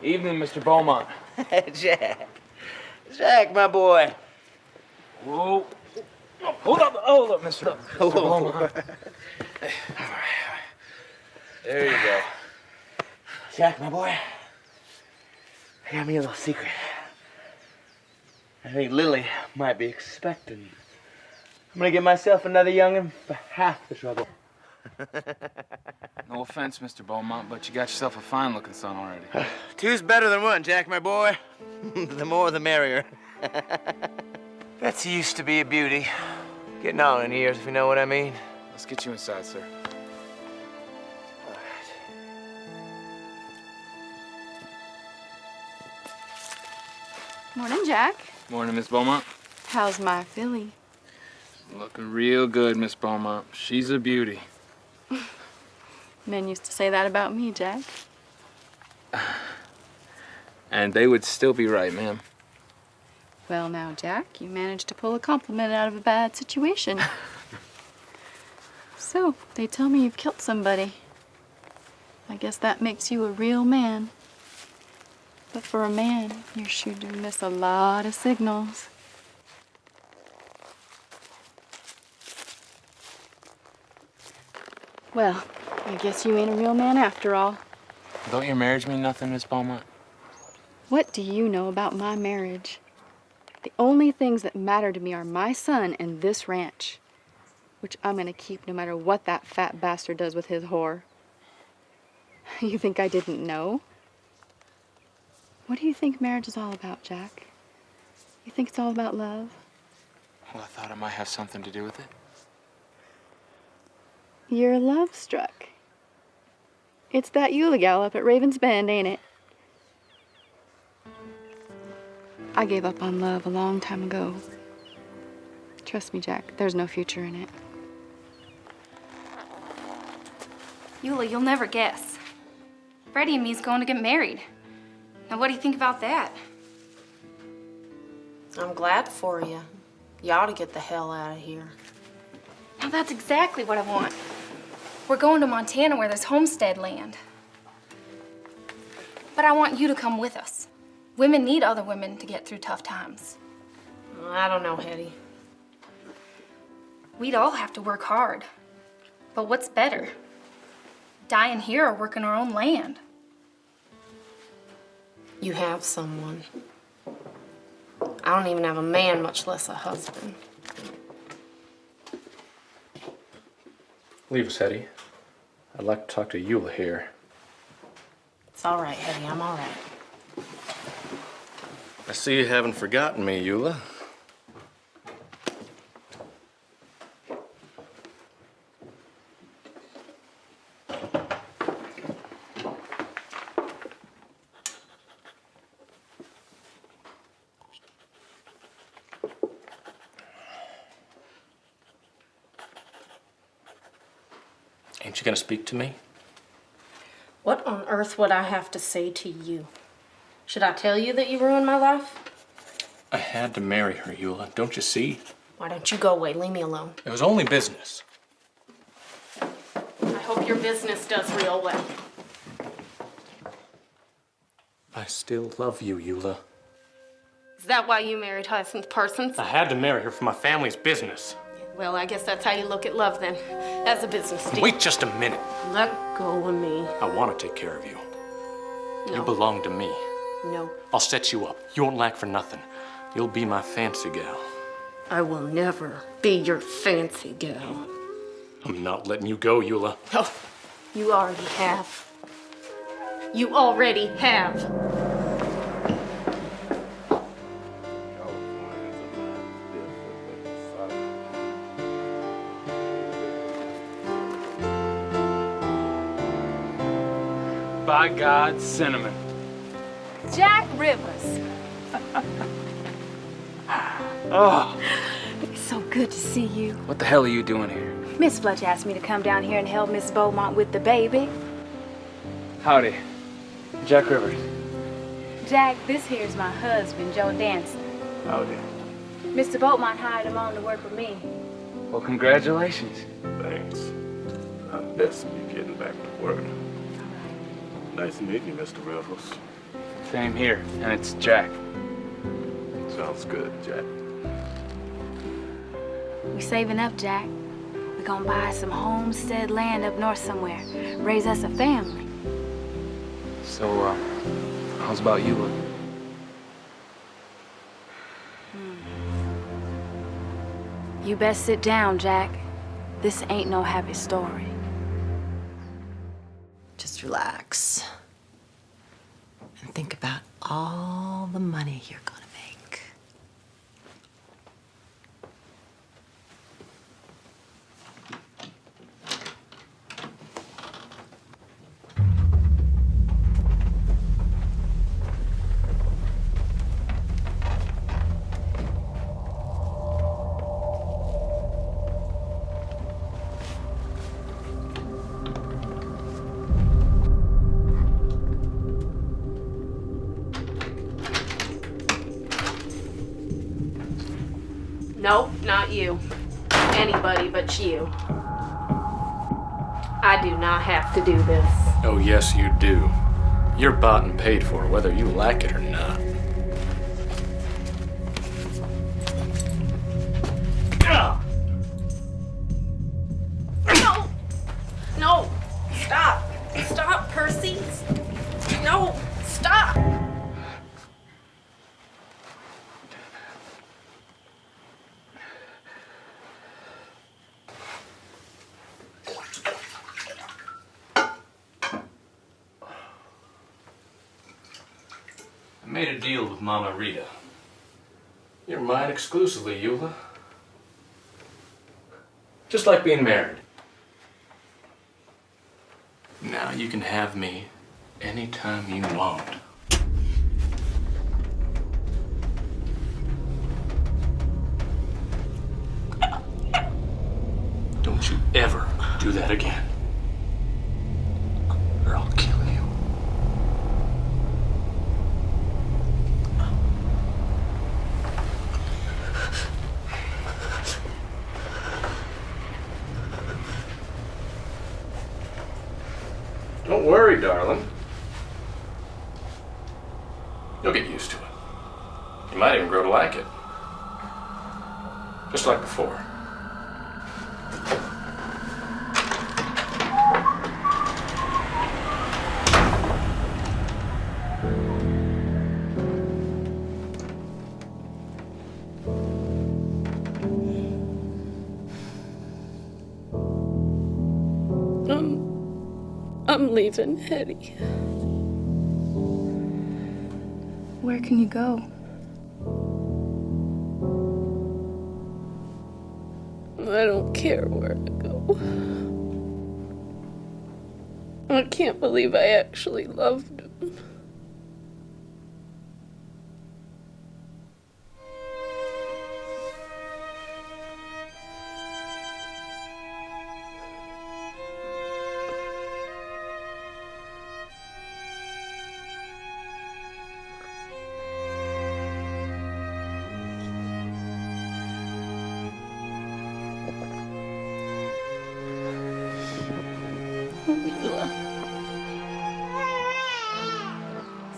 Evening, Mr. Beaumont. Jack. Jack, my boy. Whoa. Hold up, Mr. Beaumont. There you go. Jack, my boy. I got me a little secret. I think Lily might be expecting. I'm gonna get myself another young'un for half the trouble. No offense, Mr. Beaumont, but you got yourself a fine-looking son already. Two's better than one, Jack, my boy. The more, the merrier. Betsy used to be a beauty. Getting on in years, if you know what I mean. Let's get you inside, sir. Morning, Jack. Morning, Miss Beaumont. How's my filly? Looking real good, Miss Beaumont. She's a beauty. Men used to say that about me, Jack. And they would still be right, ma'am. Well, now, Jack, you managed to pull a compliment out of a bad situation. So, they tell me you've killed somebody. I guess that makes you a real man. But for a man, you sure do miss a lot of signals. Well, I guess you ain't a real man after all. Don't your marriage mean nothing, Miss Beaumont? What do you know about my marriage? The only things that matter to me are my son and this ranch, which I'm gonna keep no matter what that fat bastard does with his whore. You think I didn't know? What do you think marriage is all about, Jack? You think it's all about love? Well, I thought it might have something to do with it. You're love struck. It's that Eula gal up at Raven's Bend, ain't it? I gave up on love a long time ago. Trust me, Jack, there's no future in it. Yula, you'll never guess. Freddie and me's going to get married. Now, what do you think about that? I'm glad for you. You ought to get the hell out of here. Now, that's exactly what I want. We're going to Montana where there's homestead land. But I want you to come with us. Women need other women to get through tough times. I don't know, Hetty. We'd all have to work hard. But what's better? Dying here or working our own land? You have someone. I don't even have a man, much less a husband. Leave us, Hetty. I'd like to talk to Eula here. It's all right, Hetty. I'm all right. I see you haven't forgotten me, Eula. Ain't you gonna speak to me? What on earth would I have to say to you? Should I tell you that you ruined my life? I had to marry her, Eula. Don't you see? Why don't you go away? Leave me alone. It was only business. I hope your business does real well. I still love you, Eula. Is that why you married Hyacinth Parsons? I had to marry her for my family's business. Well, I guess that's how you look at love then, as a business deal. Wait just a minute. Let go of me. I want to take care of you. No. You belong to me. No. I'll set you up. You won't lack for nothing. You'll be my fancy gal. I will never be your fancy gal. I'm not letting you go, Eula. Oh, you already have. You already have. By God, cinnamon. Jack Rivers. Oh, It's so good to see you. what the hell are you doing here? Miss Fletch asked me to come down here and help Miss Beaumont with the baby. Howdy. Jack Rivers. Jack, this here's my husband, Joe Danson. Howdy. Mr. Beaumont hired him on to work with me. Well, congratulations. Thanks. I'd best be getting back to work. Nice meeting you, Mr. Rivers. Same here, and it's Jack. Sounds good, Jack. We saving up, Jack. We're gonna buy some homestead land up north somewhere. Raise us a family. So, how's about Yula? You best sit down, Jack. This ain't no happy story. Just relax. And think about all the money you're gonna make. Nope, not you. Anybody but you. I do not have to do this. Oh, yes, you do. You're bought and paid for, whether you like it or not. No! No! Stop! Stop, Percy! No! Stop! I made a deal with Mama Rita. You're mine exclusively, Eula. Just like being married. Now you can have me anytime you want. Don't you ever do that again, or I'll kill you. Don't worry, darling. You'll get used to it. You might even grow to like it. Just like before. I'm leaving Hetty. Where can you go? I don't care where I go. I can't believe I actually loved him.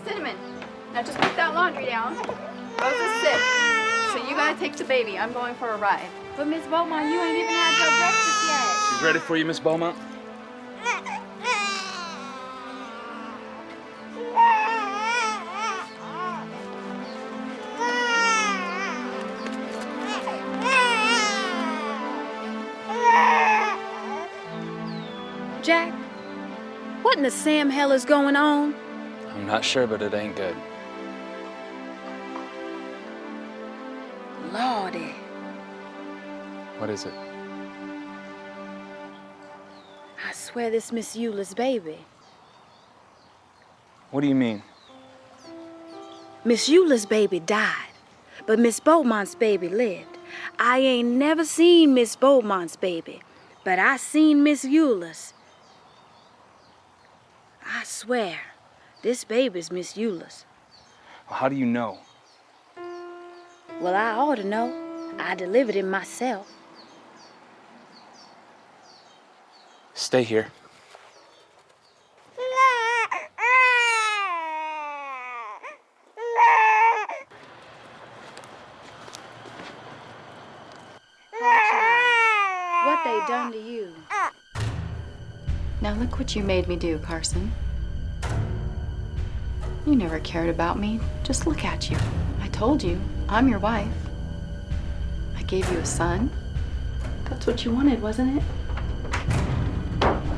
Cinnamon, now just put that laundry down. Rose is sick, so you gotta take the baby. I'm going for a ride. But Miss Beaumont, you ain't even had your breakfast yet. She's ready for you, Miss Beaumont? Jack, what in the Sam hell is going on? I'm not sure, but it ain't good. Lordy. What is it? I swear this Miss Eula's baby. What do you mean? Miss Eula's baby died, but Miss Beaumont's baby lived. I ain't never seen Miss Beaumont's baby, but I seen Miss Eula's. I swear, this baby's Miss Eula's. Well, how do you know? Well, I ought to know. I delivered him myself. Stay here. What they done to you? Now look what you made me do, Carson. You never cared about me. Just look at you. I told you, I'm your wife. I gave you a son. That's what you wanted, wasn't it?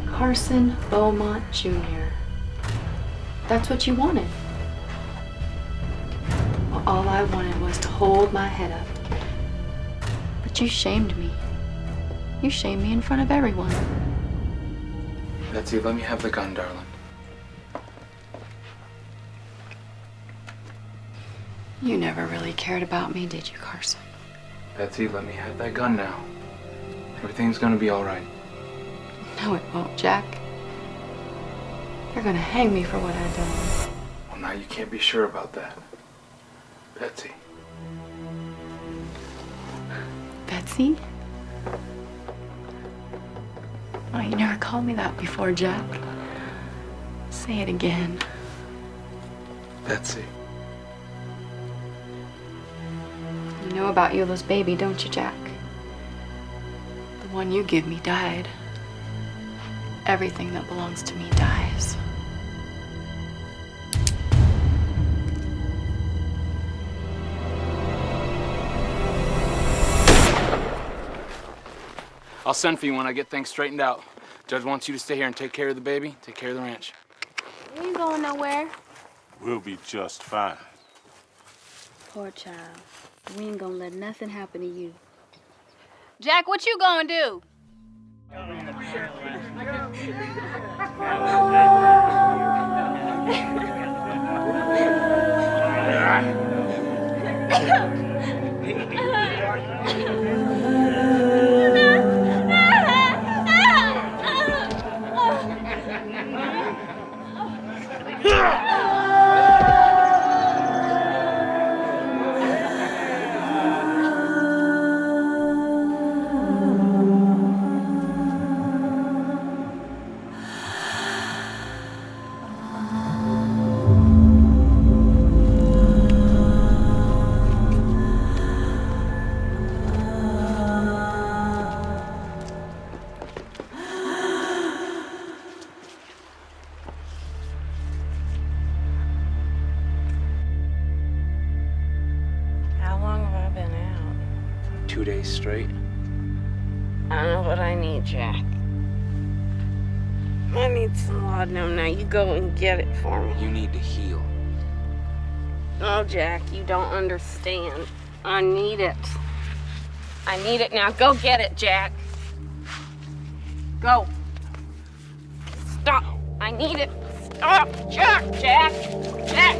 Carson Beaumont Jr. That's what you wanted. Well, all I wanted was to hold my head up. But you shamed me. You shamed me in front of everyone. Betsy, let me have the gun, darling. You never really cared about me, did you, Carson? Betsy, let me have that gun now. Everything's gonna be all right. No, it won't, Jack. You're gonna hang me for what I've done. Well, now you can't be sure about that. Betsy. Betsy? Oh, you never called me that before, Jack. Say it again. Betsy. You know about Eula's baby, don't you, Jack? The one you give me died. Everything that belongs to me dies. I'll send for you when I get things straightened out. Judge wants you to stay here and take care of the baby, take care of the ranch. We ain't going nowhere. We'll be just fine. Poor child. We ain't gonna let nothing happen to you. Jack, what you gonna do? How long have I been out? 2 days straight. I know what I need, Jack. I need some laudanum. Now you go and get it for me. You need to heal. Oh, Jack, you don't understand. I need it. I need it now. Go get it, Jack. Go. Stop. I need it. Stop. Jack. Jack. Jack.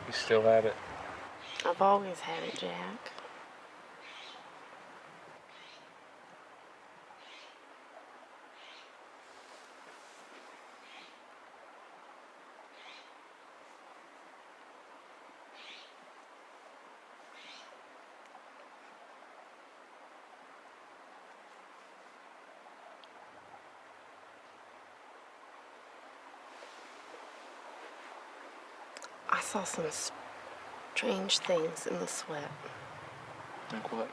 You still have it? I've always had it, Jack. I saw some strange things in the sweat. Like what?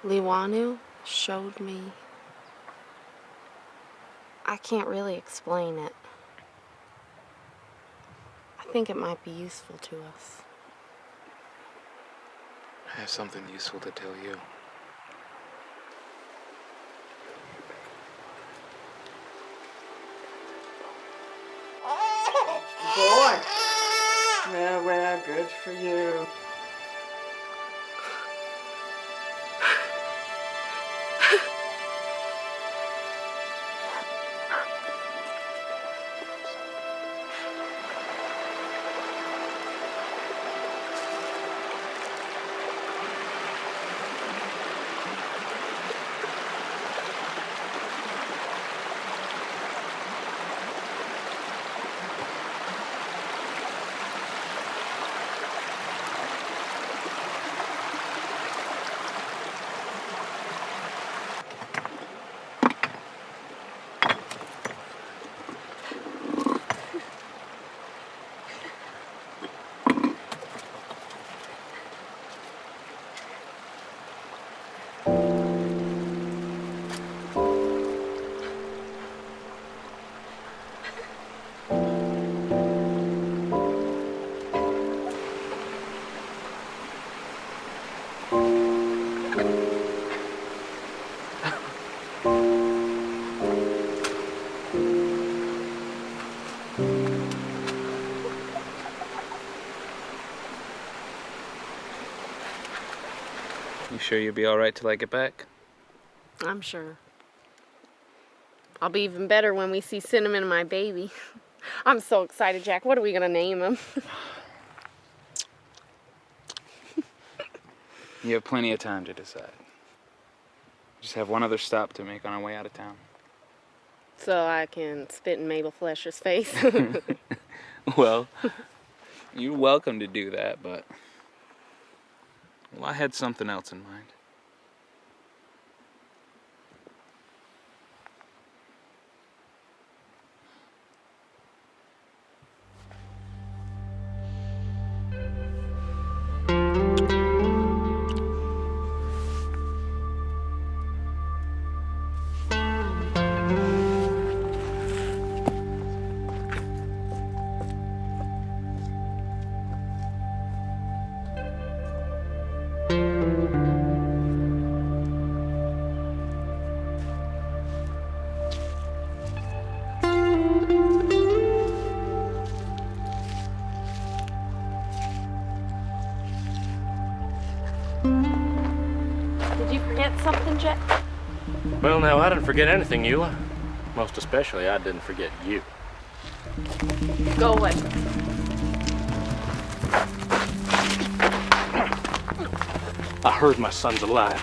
Liwanu showed me. I can't really explain it. I think it might be useful to us. I have something useful to tell you. Boy. Well, good for you. You sure you'll be all right till I get back? I'm sure. I'll be even better when we see Cinnamon and my baby. I'm so excited, Jack. What are we gonna name him? You have plenty of time to decide. Just have one other stop to make on our way out of town. So I can spit in Mabel Flesher's face. Well, you're welcome to do that, but... Well, I had something else in mind. Did you forget something, Jack? Well, now, I didn't forget anything, Eula. Most especially, I didn't forget you. Go away. I heard my son's alive.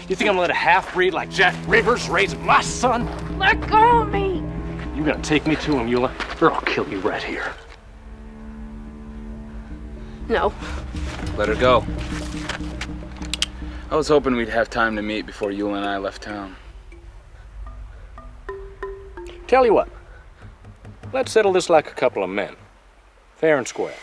You think I'm gonna let a half-breed like Jack Rivers raise my son? Let go of me! You gonna take me to him, Eula, or I'll kill you right here. No. Let her go. I was hoping we'd have time to meet before Yula and I left town. Tell you what, let's settle this like a couple of men. Fair and square.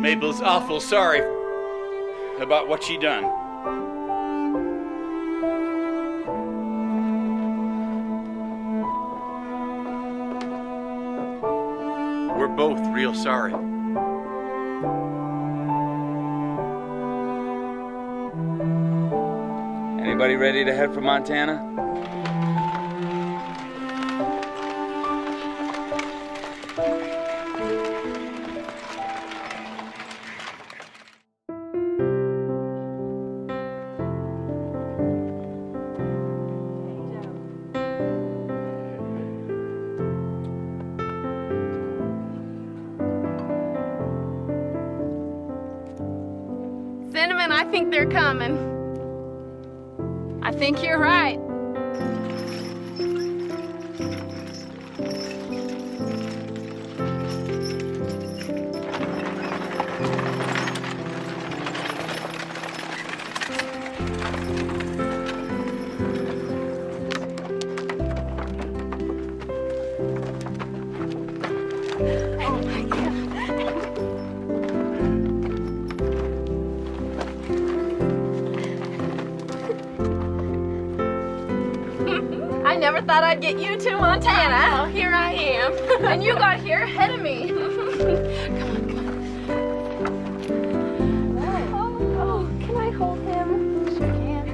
Mabel's awful sorry about what she done. We're both real sorry. Anybody ready to head for Montana? Cinnamon, I think they're coming. I think you're right. I never thought I'd get you to Montana. Well, here I am. And you got here ahead of me. Oh, can I hold him? Sure can.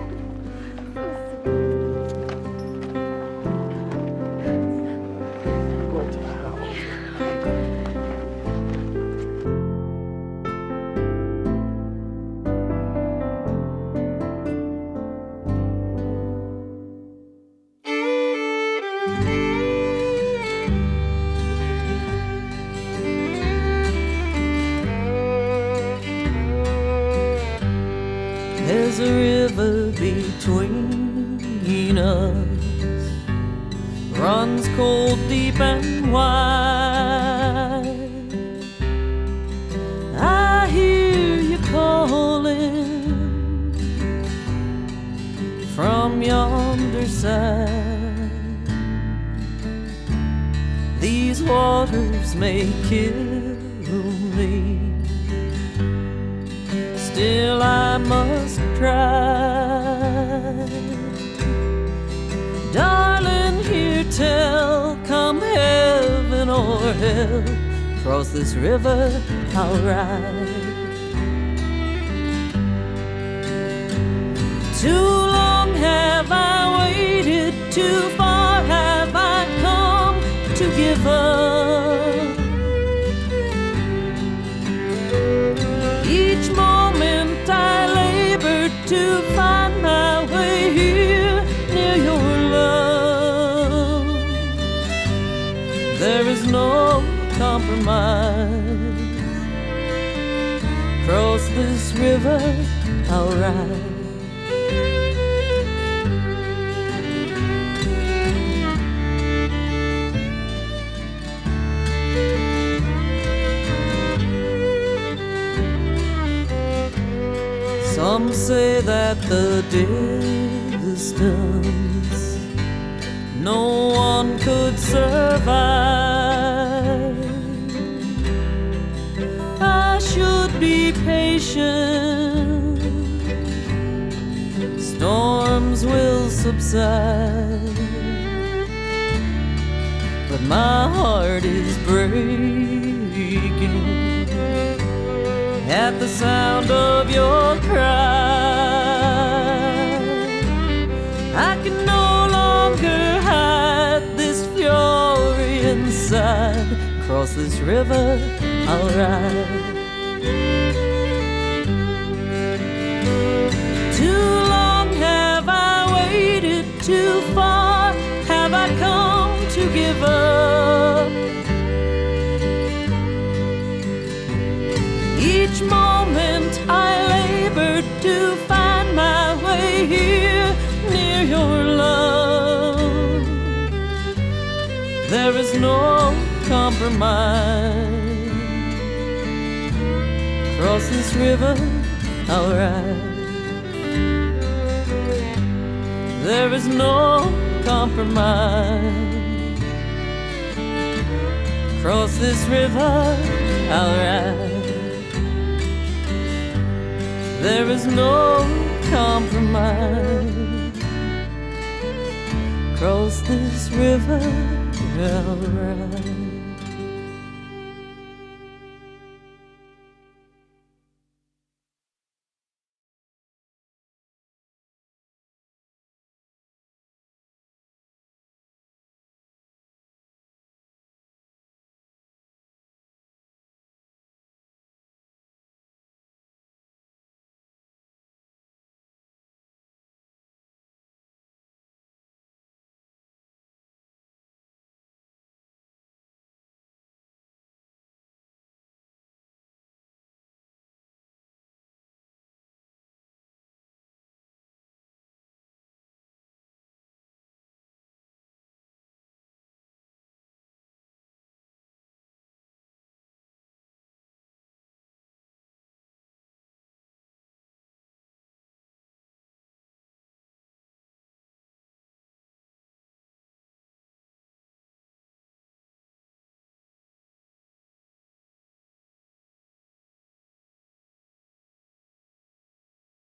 There's a river between us, runs cold, deep, and wide. I hear you calling from yonder side. These waters may kill me, still I must try. Darling, hear tell, come heaven or hell, cross this river I'll ride. Too long have I waited, too far have I come to give up. Each moment I labored to find my way here near your love. There is no compromise. Cross this river I'll ride. Some say that the distance no one could survive. I should be patient, storms will subside, but my heart is breaking at the sound of your cry. I can no longer hide this fury inside. Cross this river I'll ride. Too long have I waited, too far have I come to give up. Each moment I labored to find my way here near your love. There is no compromise. Cross this river I'll ride. There is no compromise. Cross this river, I'll ride. There is no compromise. Cross this river, I'll ride.